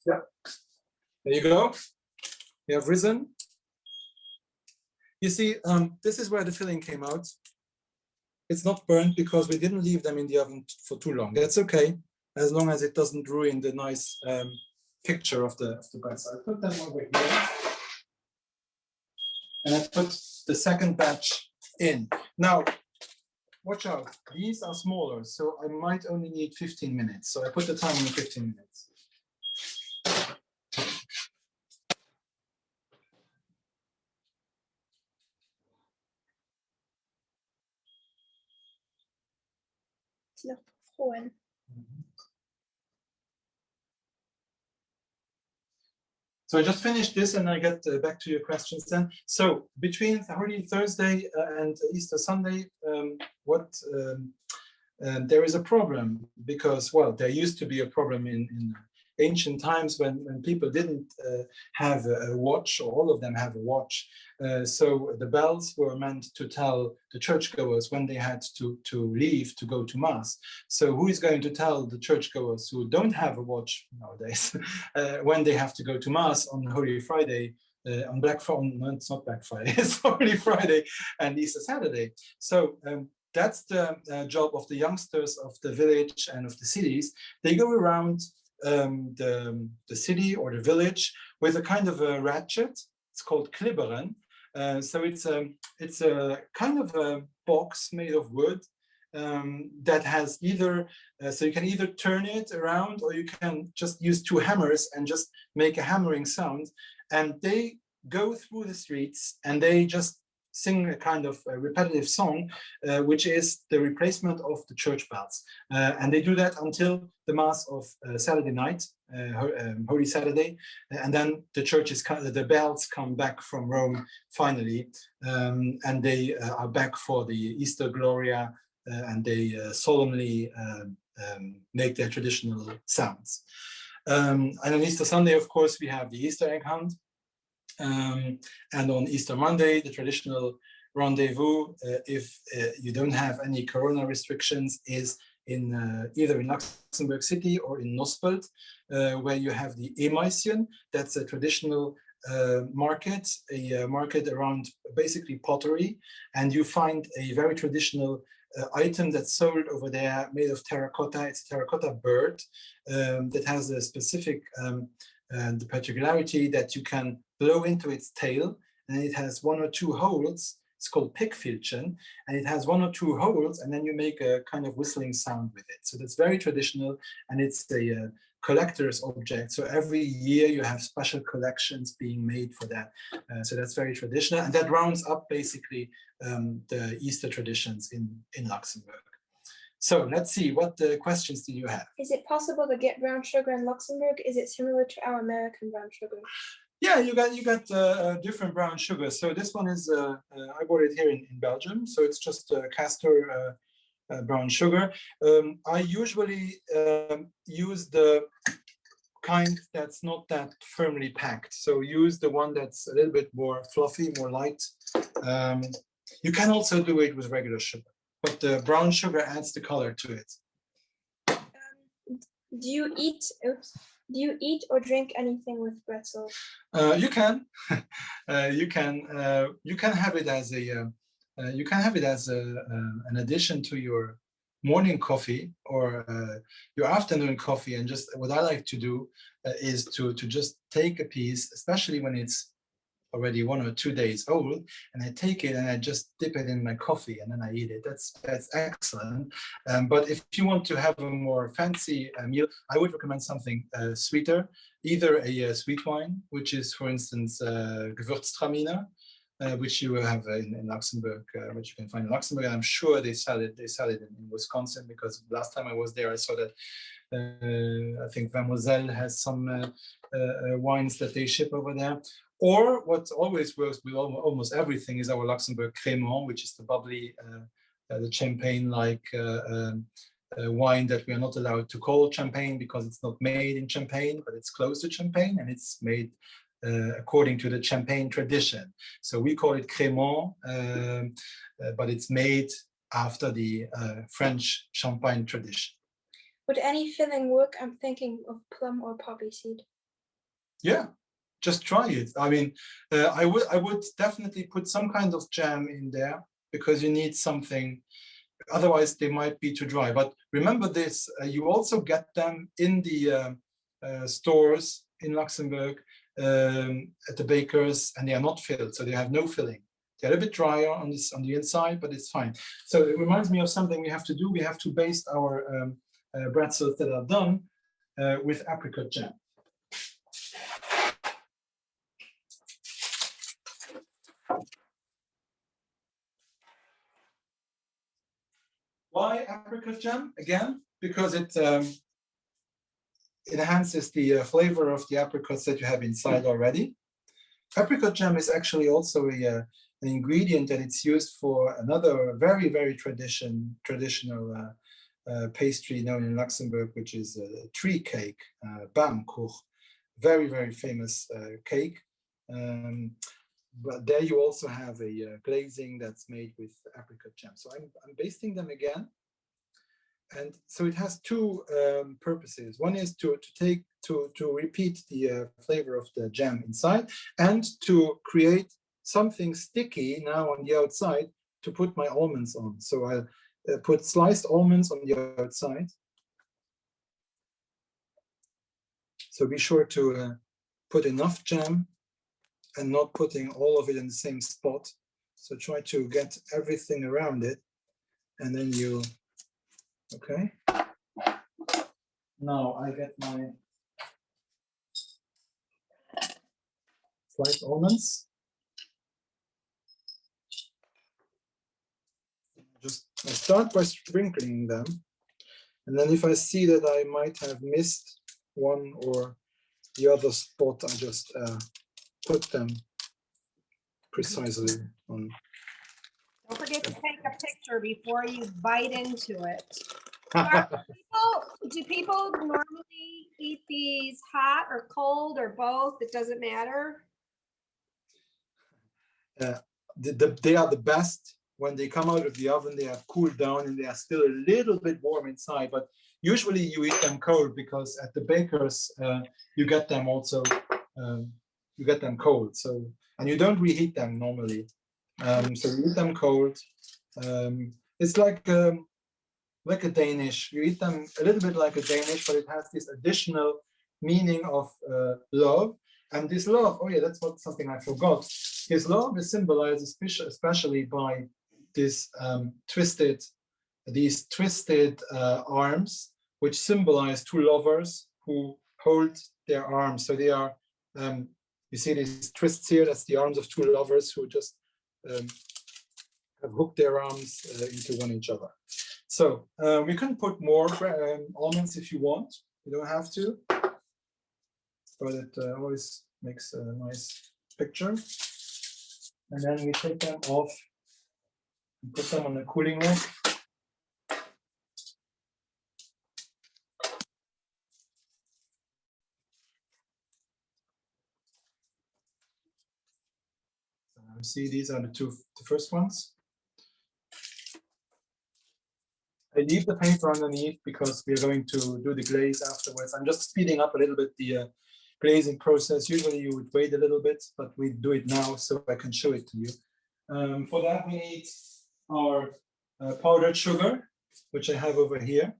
Yeah. There you go. They have risen. You see, this is where the filling came out. It's not burnt because we didn't leave them in the oven for too long. That's okay, as long as it doesn't ruin the nice picture of the Bretzel. I put them over here. And I put the second batch in. Now, watch out, these are smaller, so I might only need 15 minutes. So I put the time on 15 minutes. Ist noch frohen. So I just finished this and I get back to your questions then. So between Holy Thursday and Easter Sunday, there is a problem because, well, there used to be a problem in ancient times when people didn't have a watch, or all of them have a watch. So the bells were meant to tell the churchgoers when they had to leave to go to Mass. So who is going to tell the churchgoers who don't have a watch nowadays when they have to go to Mass on Holy Friday, on Black Friday? No, it's not Black Friday, it's Holy Friday and Easter Saturday. So that's the job of the youngsters of the village and of the cities. They go around the city or the village with a kind of a ratchet. It's called klibberen. So it's a kind of a box made of wood that has either, so you can either turn it around or you can just use two hammers and just make a hammering sound. And they go through the streets and they just sing a kind of a repetitive song, which is the replacement of the church bells. And they do that until the Mass of Saturday night, Holy Saturday. And then the churches, the bells come back from Rome finally, and they are back for the Easter Gloria, and they solemnly make their traditional sounds. And on Easter Sunday, of course, we have the Easter egg hunt. And on Easter Monday, the traditional rendezvous, if you don't have any corona restrictions, is in either in Luxembourg City or in Nospelt, where you have the Emaischen. That's a traditional market, a market around basically pottery, and you find a very traditional item that's sold over there made of terracotta. It's a terracotta bird that has a specific the particularity that you can blow into its tail, and it has one or two holes. It's called pickfilchen, and it has one or two holes, and then you make a kind of whistling sound with it. So that's very traditional, and it's a collector's object. So every year you have special collections being made for that. So that's very traditional, and that rounds up basically the Easter traditions in Luxembourg. So let's see, what questions do you have? Is it possible to get brown sugar in Luxembourg? Is it similar to our American brown sugar? Yeah, you got different brown sugar. So this one is, I bought it here in Belgium. So it's just castor brown sugar. I usually use the kind that's not that firmly packed. So use the one that's a little bit more fluffy, more light. You can also do it with regular sugar, but the brown sugar adds the color to it. Do you eat or drink anything with Bretzels? You can, you can have it as an addition to your morning coffee or your afternoon coffee. And just what I like to do is to just take a piece, especially when it's already 1 or 2 days old, and I take it and I just dip it in my coffee and then I eat it. That's excellent. But if you want to have a more fancy meal, I would recommend something sweeter, either a sweet wine, which is, for instance, Gewürztraminer, which you will have in Luxembourg, which you can find in Luxembourg. And I'm sure they sell it in Wisconsin, because last time I was there, I saw that I think Mademoiselle has some wines that they ship over there. Or what always works with almost everything is our Luxembourg Crémant, which is the bubbly, the champagne-like wine that we are not allowed to call champagne because it's not made in Champagne, but it's close to Champagne, and it's made according to the Champagne tradition. So we call it Crémant, but it's made after the French Champagne tradition. Would any filling work? I'm thinking of plum or poppy seed. Yeah. Just try it. I mean, I would definitely put some kind of jam in there, because you need something. Otherwise, they might be too dry. But remember this: you also get them in the stores in Luxembourg at the bakers, and they are not filled, so they have no filling. They're a bit drier on the inside, but it's fine. So it reminds me of something we have to do. We have to baste our bretzels that are done with apricot jam. Why apricot jam? Again, because it enhances the flavor of the apricots that you have inside already. Apricot jam is actually also an ingredient that it's used for another very, very traditional pastry known in Luxembourg, which is a tree cake, Baumkuch, very, very famous cake. But there you also have a glazing that's made with apricot jam. So I'm basting them again. And so it has two purposes. One is to repeat the flavor of the jam inside, and to create something sticky now on the outside to put my almonds on. So I'll put sliced almonds on the outside. So be sure to put enough jam and not putting all of it in the same spot. So try to get everything around it, and then you, okay. Now I get my sliced almonds. I start by sprinkling them, and then if I see that I might have missed one or the other spot, I just put them precisely on. Don't forget to take a picture before you bite into it. Do people normally eat these hot or cold or both? It doesn't matter. They are the best when they come out of the oven. They have cooled down and they are still a little bit warm inside, but usually you eat them cold because at the bakers you get them also you get them cold. So, and you don't reheat them normally. So you eat them cold. It's like a Danish. You eat them a little bit like a Danish, but it has this additional meaning of love. And this love, oh yeah, that's something I forgot. His love is symbolized especially by this these twisted arms, which symbolize two lovers who hold their arms. So they are, you see these twists here, that's the arms of two lovers who just have hooked their arms into one each other. So we can put more almonds if you want. You don't have to, but it always makes a nice picture. And then we take them off and put them on a cooling rack. See, these are the first ones. I leave the paper underneath because we are going to do the glaze afterwards. I'm just speeding up a little bit the glazing process. Usually you would wait a little bit, but we do it now so I can show it to you. For that we need our powdered sugar, which I have over here.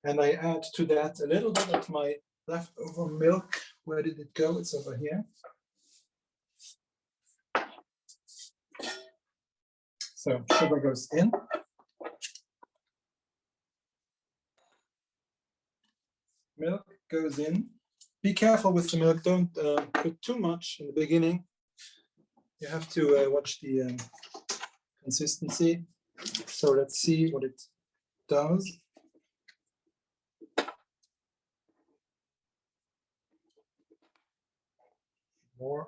And I add to that a little bit of my leftover milk. Where did it go? It's over here. So sugar goes in. Milk goes in. Be careful with the milk. Don't put too much in the beginning. You have to watch the consistency. So let's see what it does. More.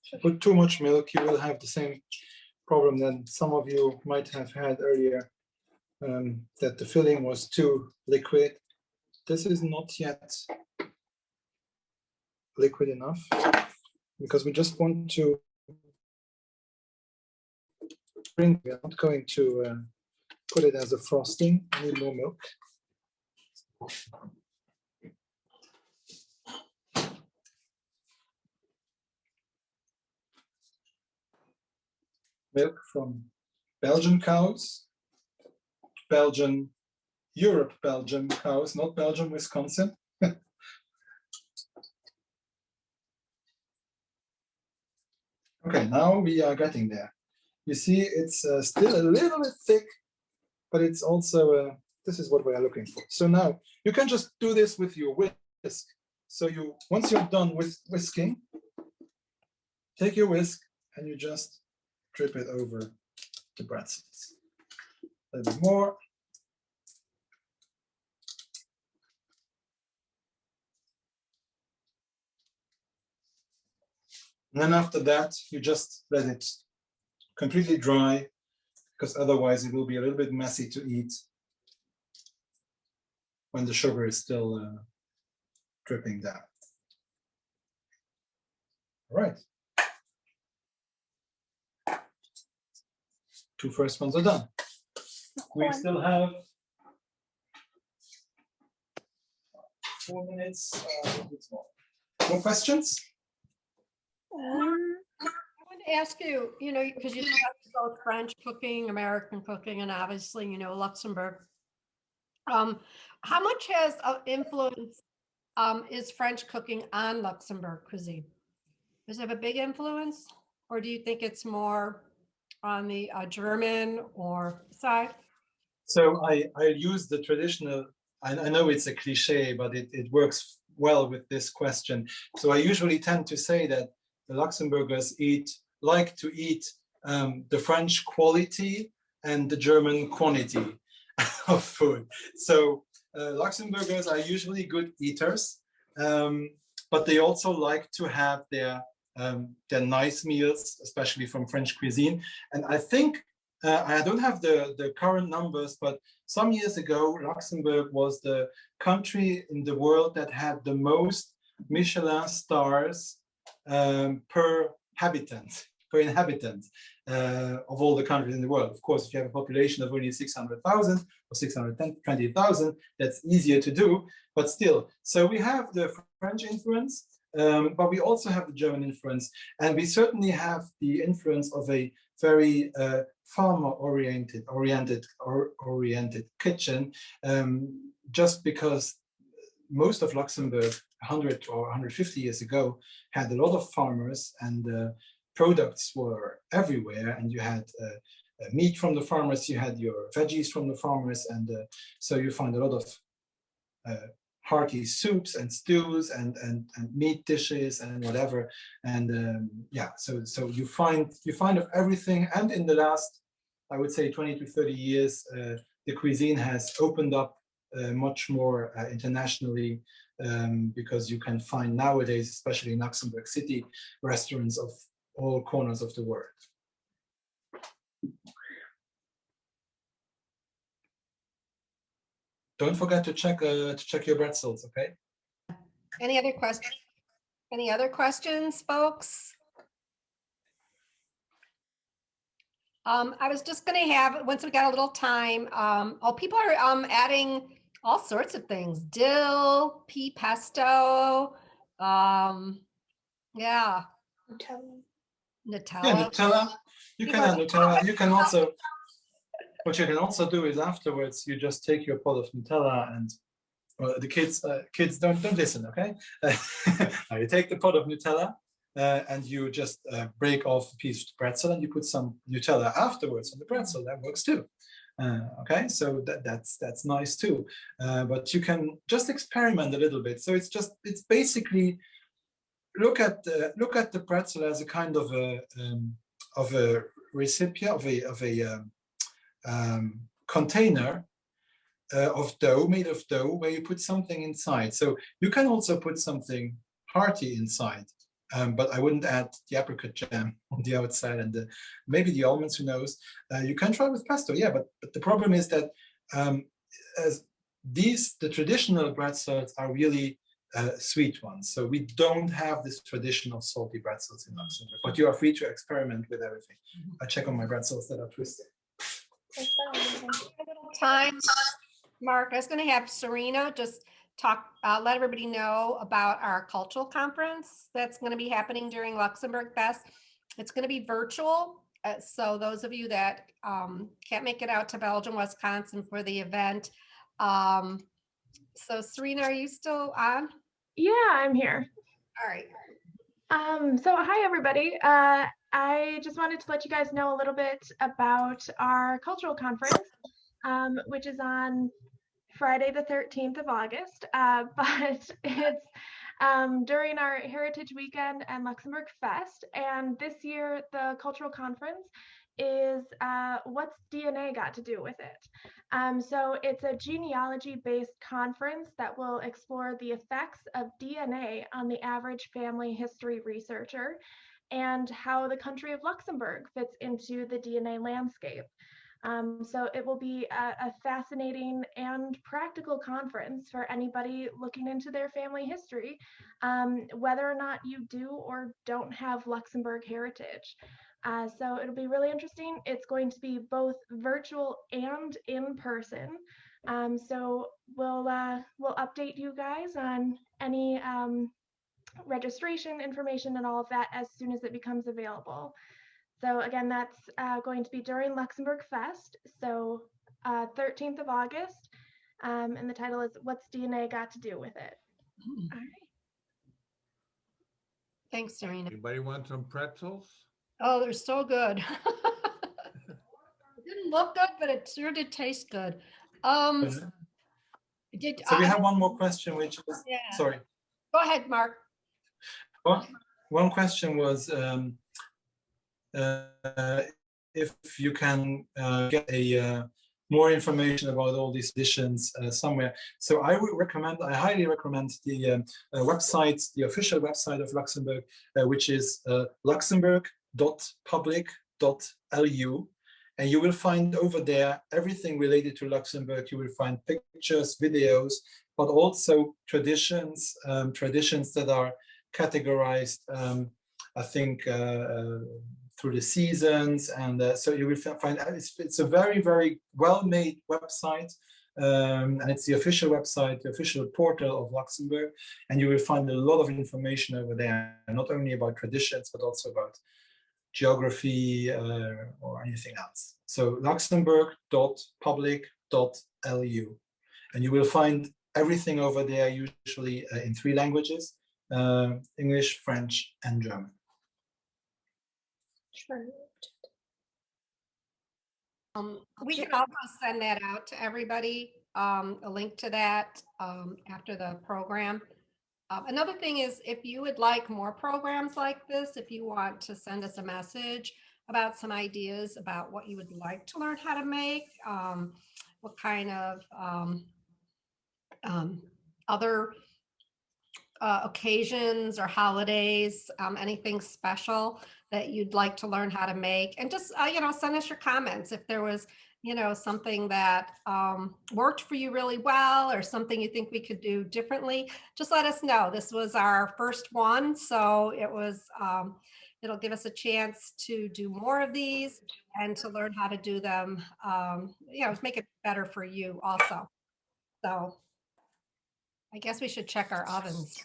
If you put too much milk, you will have the same problem that some of you might have had earlier, that the filling was too liquid. This is not yet liquid enough because we just want to bring. We are not going to put it as a frosting. I need more milk. Milk from Belgian cows, Belgian cows, not Belgium, Wisconsin. Okay, now we are getting there. You see, it's still a little bit thick, but it's also, this is what we are looking for. So now you can just do this with your whisk. So once you're done with whisking, take your whisk and you just drip it over the Bretzels. A little bit more. And then after that, you just let it completely dry, because otherwise it will be a little bit messy to eat when the sugar is still dripping down. All right. Two first ones are done. We still have 4 minutes. More questions? I want to ask you, because you talked about French cooking, American cooking, and obviously, Luxembourg. How much has influence is French cooking on Luxembourg cuisine? Does it have a big influence, or do you think it's more on the German or side? So I use the traditional, I know it's a cliche, but it works well with this question. So I usually tend to say that the Luxembourgers like to eat the French quality and the German quantity of food. So Luxembourgers are usually good eaters, but they also like to have their nice meals, especially from French cuisine. And I think I don't have the current numbers, but some years ago, Luxembourg was the country in the world that had the most Michelin stars per inhabitant of all the countries in the world. Of course, if you have a population of only 600,000 or 620,000, that's easier to do, but still. So we have the French influence, but we also have the German influence, and we certainly have the influence of a very farmer-oriented kitchen, just because most of Luxembourg 100 or 150 years ago had a lot of farmers, and products were everywhere, and you had meat from the farmers, you had your veggies from the farmers, and so you find a lot of hearty soups and stews and meat dishes and whatever, and yeah, so you find of everything. And in the last, I would say, 20 to 30 years, the cuisine has opened up much more internationally, because you can find nowadays, especially in Luxembourg City, restaurants of all corners of the world. Don't forget to check your Bretzels, okay? Any other questions? Any other questions, folks? I was just going to have, once we got a little time, people are adding all sorts of things: dill, pea pesto, yeah, Nutella. Nutella. Yeah, Nutella. You can add Nutella. You can also, what you can also do is afterwards you just take your pot of Nutella and the kids don't listen, okay? You take the pot of Nutella and you just break off a piece of pretzel and you put some Nutella afterwards on the pretzel. That works too. Okay, so that's nice too. But you can just experiment a little bit. So it's basically look at the pretzel as a kind of a recipient of a container of dough, made of dough, where you put something inside. So you can also put something hearty inside, but I wouldn't add the apricot jam on the outside and maybe the almonds, who knows. You can try with pesto, yeah, but the problem is that as the traditional bretzels are really sweet ones. So we don't have this traditional salty bretzels in Luxembourg, but you are free to experiment with everything. I check on my bretzels that are twisted. Time, Mark, I was going to have Serena just let everybody know about our cultural conference that's going to be happening during Luxembourg Fest. It's going to be virtual. So those of you that can't make it out to Belgium, Wisconsin for the event. So Serena, are you still on? Yeah, I'm here. All right. So hi, everybody. I just wanted to let you guys know a little bit about our cultural conference, which is on Friday, the 13th of August, but it's during our Heritage Weekend and Luxembourg Fest. And this year, the cultural conference is what's DNA got to do with it? So it's a genealogy-based conference that will explore the effects of DNA on the average family history researcher and how the country of Luxembourg fits into the DNA landscape. So it will be a fascinating and practical conference for anybody looking into their family history, whether or not you do or don't have Luxembourg heritage. So it'll be really interesting. It's going to be both virtual and in person. So we'll update you guys on any registration information and all of that as soon as it becomes available. So again, that's going to be during Luxembourg Fest. So 13th of August. And the title is What's DNA Got to Do with It? All right. Thanks, Serena. Anybody want some pretzels? Oh, they're so good. It didn't look good, but it sure did taste good. So we have one more question, which was, Yeah. sorry. Go ahead, Mark. One question was if you can get more information about all these editions somewhere. So I highly recommend the website, the official website of Luxembourg, which is luxembourg.public.lu. And you will find over there everything related to Luxembourg. You will find pictures, videos, but also traditions that are categorized, I think, through the seasons. And so you will find it's a very, very well-made website. And it's the official website, the official portal of Luxembourg. And you will find a lot of information over there, not only about traditions, but also about geography or anything else. So luxembourg.public.lu. And you will find everything over there, usually in 3 languages, English, French, and German. We can also send that out to everybody, a link to that after the program. Another thing is, if you would like more programs like this, if you want to send us a message about some ideas about what you would like to learn how to make, what kind of other occasions or holidays, anything special that you'd like to learn how to make, and just send us your comments if there was something that worked for you really well, or something you think we could do differently. Just let us know. This was our first one, so it was it'll give us a chance to do more of these and to learn how to do them, make it better for you also. So I guess we should check our ovens.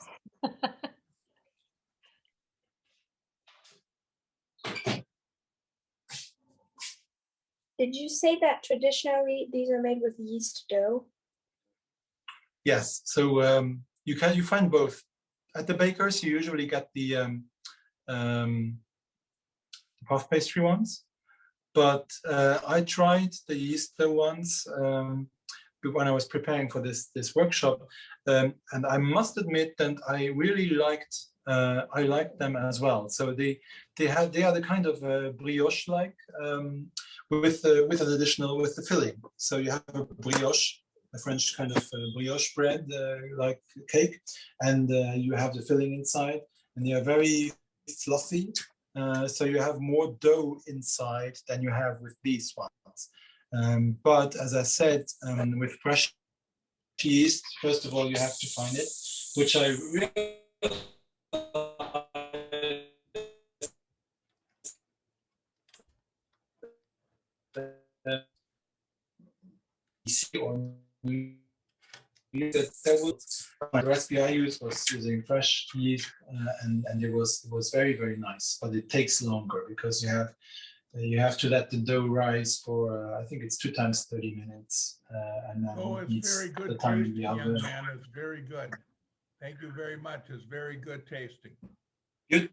Did you say that traditionally these are made with yeast dough? Yes, so you find both. At the bakers, you usually get the puff pastry ones, but I tried the yeast dough ones when I was preparing for this workshop, and I must admit that I really liked them as well. So they are the kind of brioche like with the filling. So you have a brioche, a French kind of brioche bread like cake, and you have the filling inside, and they are very fluffy. So you have more dough inside than you have with these ones. But as I said, with fresh yeast, first of all, you have to find it, which I really my recipe I used was using fresh yeast, and it was very, very nice. But it takes longer because you have to let the dough rise for I think it's 2 times 30 minutes, and then It's very good the time in tasting, the young oven. man. It's very good. Thank you very much. It's very good tasting. You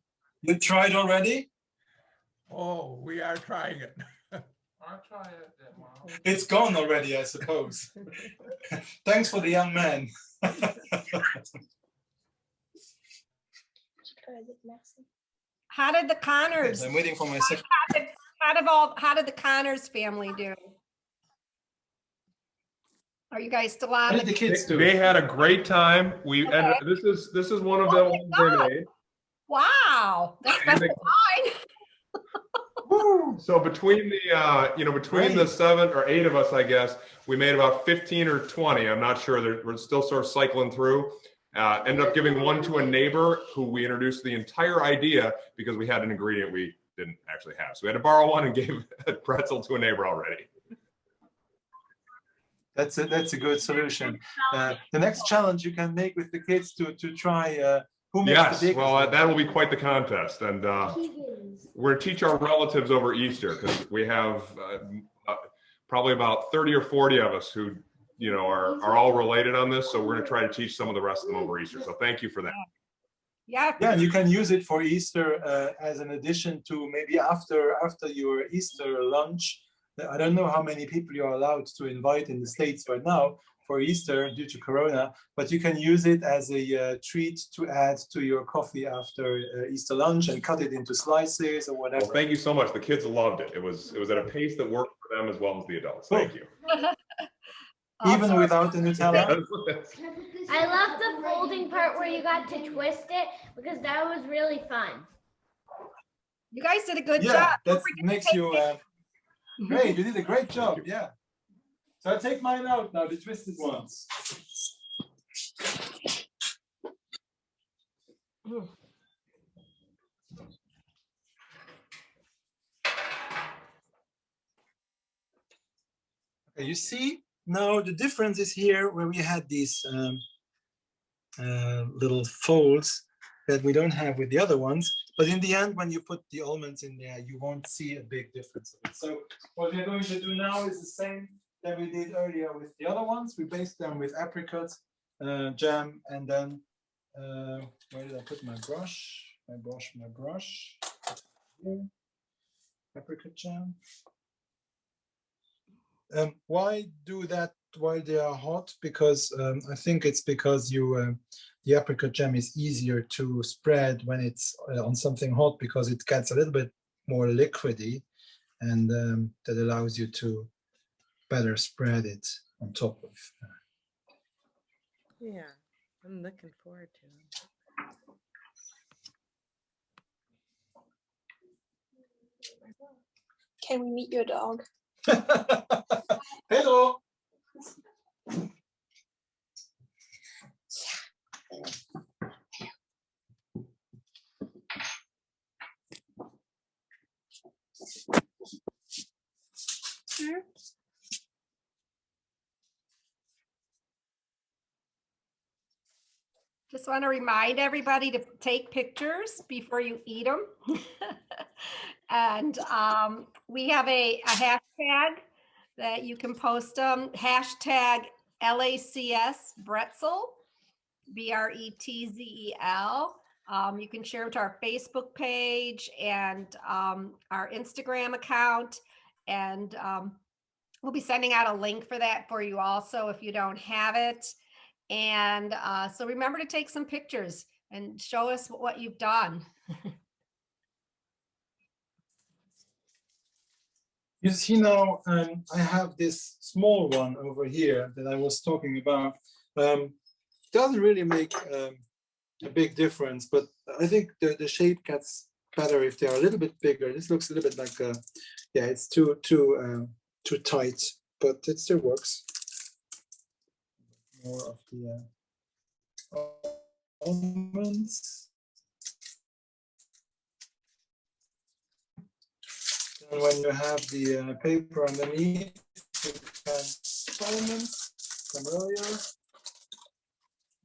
tried already? Oh, we are trying it. I'll try it. It's gone already, I suppose. Thanks for the young man. How did the Connors? Yes, I'm waiting for my second. How did the Connors family do? Are you guys still on? How did the kids do? They had a great time. And this is one of the ones they made. Wow, that's better than mine. So between the 7 or 8 of us, I guess, we made about 15 or 20. I'm not sure. We're still sort of cycling through. Ended up giving one to a neighbor who we introduced the entire idea because we had an ingredient we didn't actually have. So we had to borrow one and gave a pretzel to a neighbor already. That's a good solution. The next challenge you can make with the kids to try Who makes the Yes, biggest well, one? that will be quite the contest. And we're to teach our relatives over Easter because we have probably about 30 or 40 of us who, are all related on this. So we're going to try to teach some of the rest of them over Easter. So thank you for that. Yeah. Yeah, and you can use it for Easter as an addition to maybe after your Easter lunch. I don't know how many people you're allowed to invite in the States right now for Easter due to Corona, but you can use it as a treat to add to your coffee after Easter lunch and cut it into slices or whatever. Well, thank you so much. The kids loved it. It was at a pace that worked for them as well as the adults. Thank you. Even Also, without the Nutella? I love the folding part where you got to twist it because that was really fun. you guys did a good Yeah, job. Don't that forget to makes take you pictures. great. You did a great job. Yeah. So I take mine out now, the twisted ones. Okay, you see now the difference is here where we had these little folds that we don't have with the other ones. But in the end, when you put the almonds in there, you won't see a big difference. So what we're going to do now is the same that we did earlier with the other ones. We baste them with apricot jam, and then where did I put my brush? My brush. Here. Apricot jam. Why do that while they are hot? Because I think it's because the apricot jam is easier to spread when it's on something hot because it gets a little bit more liquidy, and that allows you to better spread it on top of. Yeah, I'm looking forward to it. Can we meet your dog? Hello. Just want to remind everybody to take pictures before you eat them. And we have a hashtag that you can post them, hashtag LACS Bretzel, Bretzel. You can share it to our Facebook page and our Instagram account. And we'll be sending out a link for that for you also if you don't have it. And so remember to take some pictures and show us what you've done. You see now, I have this small one over here that I was talking about. Doesn't really make a big difference, but I think the shape gets better if they are a little bit bigger. This looks a little bit like yeah, it's too tight, but it still works. More of the almonds. And when you have the paper underneath, you can almonds from earlier.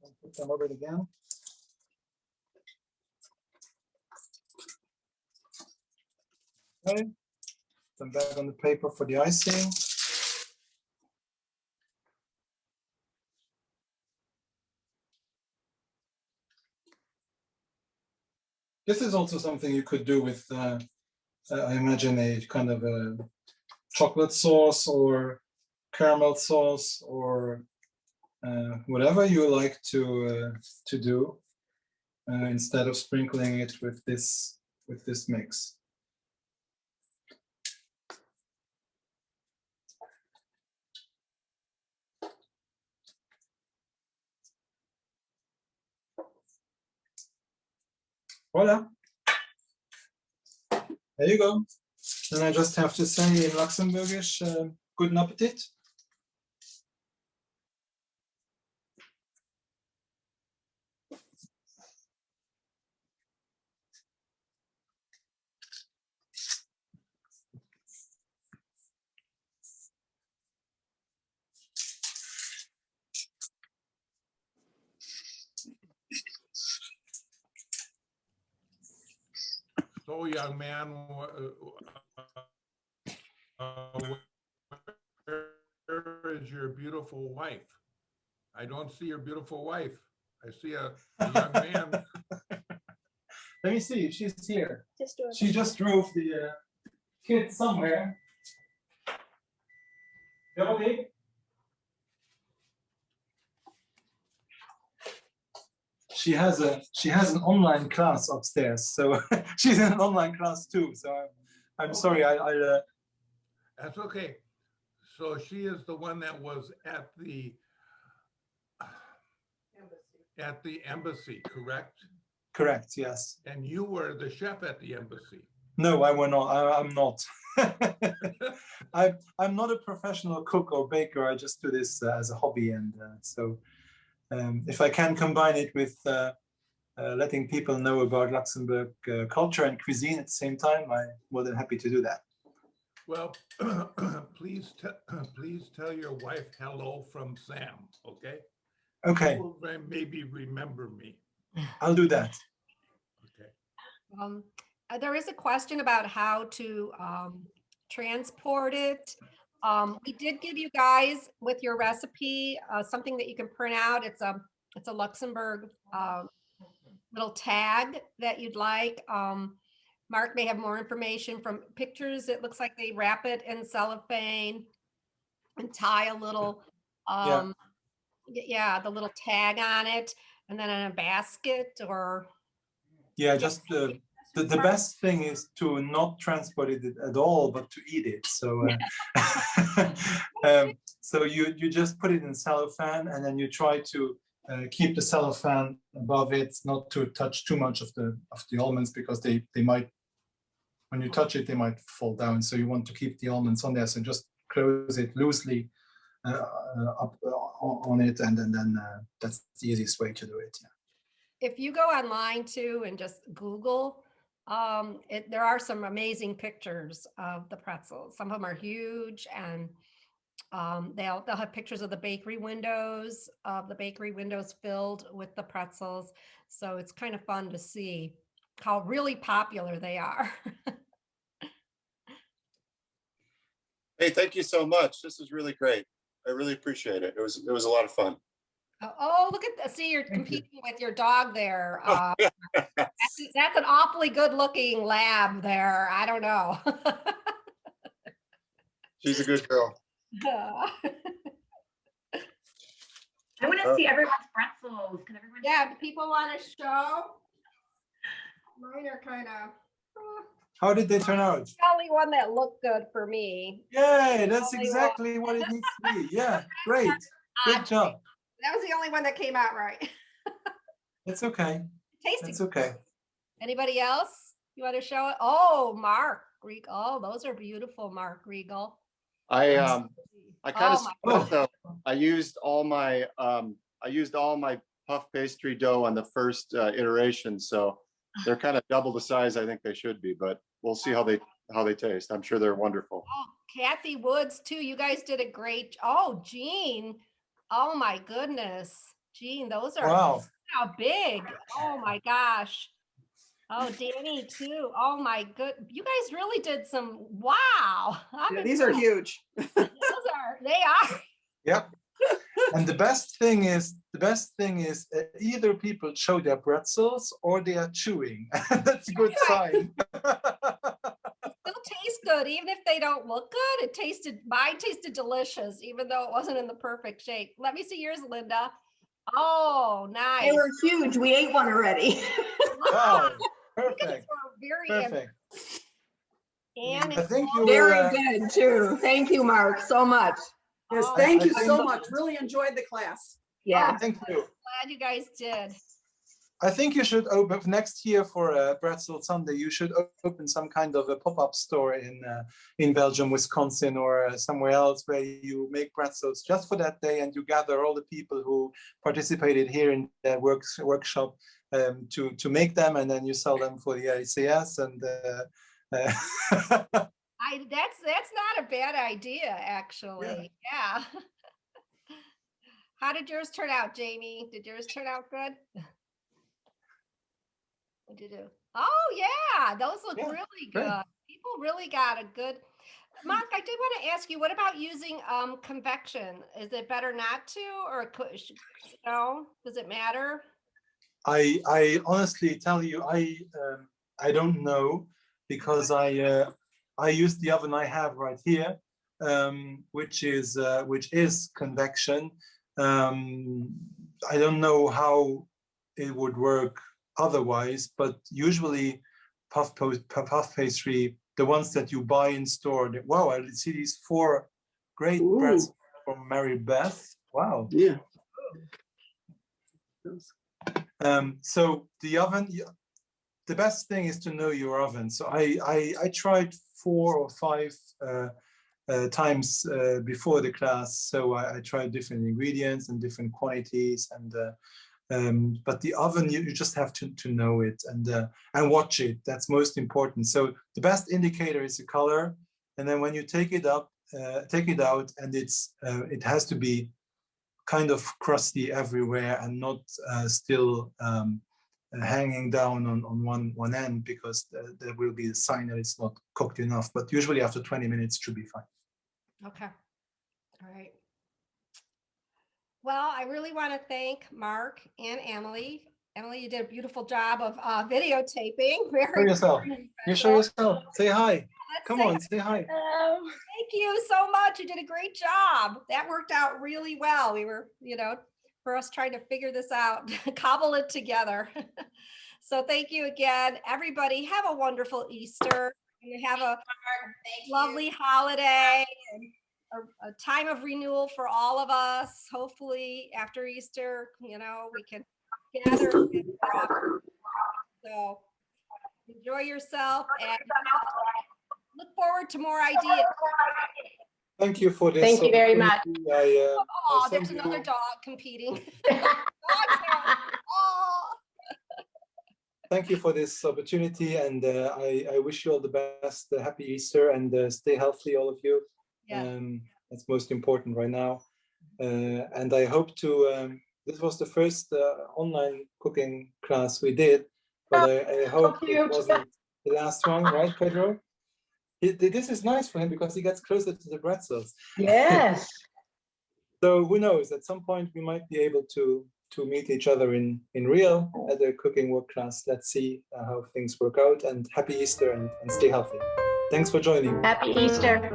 And put them over it again. Okay. Then back on the paper for the icing. This is also something you could do with, I imagine, a kind of a chocolate sauce or caramel sauce or whatever you like to do instead of sprinkling it with this mix. Voila. There you go. And I just have to say in Luxembourgish, guten Appetit. So, young man, where is your beautiful wife? I don't see your beautiful wife. I see a young man. Let me see if she's here. Just do it. She just drove the kid somewhere. Jody? She has an online class upstairs, so she's in an online class too. So I'm sorry. That's okay. So she is the one that was at the embassy, correct? Correct. Yes. And you were the chef at the embassy. No, I will not. I'm not. I'm not a professional cook or baker. I just do this as a hobby, and so if I can combine it with letting people know about Luxembourg culture and cuisine at the same time, I'm more than happy to do that. Well, please tell your wife hello from Sam, okay? Okay, She will maybe remember me. I'll do that. Okay. There is a question about how to transport it. We did give you guys with your recipe something that you can print out. It's a Luxembourg little tag that you'd like. Mark may have more information from pictures. It looks like they wrap it in cellophane and tie a little, yeah, the little tag on it, and then in a basket or. Yeah, just the best thing is to not transport it at all, but to eat it. So so you just put it in cellophane, and then you try to keep the cellophane above it, not to touch too much of the almonds, because they might, when you touch it, they might fall down. So you want to keep the almonds on there. So just close it loosely up on it, and then that's the easiest way to do it. Yeah. If you go online too and just Google, there are some amazing pictures of the pretzels. Some of them are huge, and they'll have pictures of the bakery windows filled with the pretzels. So it's kind of fun to see how really popular they are. Hey, thank you so much. This is really great. I really appreciate it. It was a lot of fun. Oh, look at that. See, you're competing with your dog there. That's an awfully good looking lab there. I don't know. She's a good girl. I want to see everyone's pretzels. Can everyone? Yeah, do people want to show? Mine are kind of. How did they turn out? The only one that looked good for me. Yay, that's exactly what it needs to be. Yeah, great. Good job. That was the only one that came out right. It's okay. Tasty. It's okay. Anybody else? You want to show it? Oh, Mark Regal. Oh, those are beautiful, Mark Regal. I kind of Oh, though. I used all my puff pastry dough on the first iteration, so they're kind of double the size I think they should be, but we'll see how they taste. I'm sure they're wonderful. Oh, Kathy Woods too. You guys did a great. Oh, Jean. Oh my goodness, Jean. Those are how big. Oh my gosh. Oh, Danny too. Oh my good. You guys really did some. Wow. Yeah, these are huge. They are. Yep. And the best thing is either people show their pretzels or they are chewing. That's a good sign. Still taste good, even if they don't look good. Mine tasted delicious, even though it wasn't in the perfect shape. Let me see yours, Linda. Oh, nice. They were huge. We ate one already. Wow, perfect. Very perfect. And I think you very good too. Thank you, Mark, so much. Yes, thank you so much. Really enjoyed the class. Yeah. Thank you. Glad you guys did. I think you should open next year for Bretzel Sunday. You should open some kind of a pop-up store in Belgium, Wisconsin, or somewhere else where you make pretzels just for that day, and you gather all the people who participated here in the workshop to make them, and then you sell them for the ACS. And that's not a bad idea, actually. Yeah. How did yours turn out, Jamie? Did yours turn out good? What did you do? Oh yeah, those look Yeah, really great. good. People really got a good. Mark, I did want to ask you, what about using convection? Is it better not to, or no? Does it matter? I honestly tell you, I don't know, because I use the oven I have right here, which is convection. I don't know how it would work otherwise, but usually puff pastry, the ones that you buy in store. Wow, I see these 4 great Ooh. breads from Mary Beth. Wow. Yeah. So the oven, the best thing is to know your oven. So I tried 4 or 5 times before the class. So I tried different ingredients and different quantities, and but the oven, you just have to know it and watch it. That's most important. So the best indicator is the color, and then when you take it out, and it has to be kind of crusty everywhere and not still hanging down on one end, because there will be a sign that it's not cooked enough. But usually after 20 minutes it should be fine. Okay. All right. Well, I really want to thank Mark and Emily. Emily, you did a beautiful job of videotaping. Show yourself. You show yourself. Say hi. Come on, say hi. Thank you so much. You did a great job. That worked out really well. We were, for us trying to figure this out, cobble it together. So thank you again. Everybody, have a wonderful Easter. And have a lovely holiday and a time of renewal for all of us. Hopefully after Easter, we can gather. So enjoy yourself and look forward to more ideas. Thank you for this. Thank you very much. Oh, there's another dog competing. Thank you for this opportunity, and I wish you all the best. Happy Easter, and stay healthy, all of you. Yeah. That's most important right now. And I hope to. This was the first online cooking class we did, but I hope it wasn't the last one, right, Pedro? This is nice for him because he gets closer to the Bretzels. Yes. So who knows? At some point we might be able to meet each other in real at a cooking work class. Let's see how things work out. And happy Easter, and stay healthy. Thanks for joining. Happy Easter.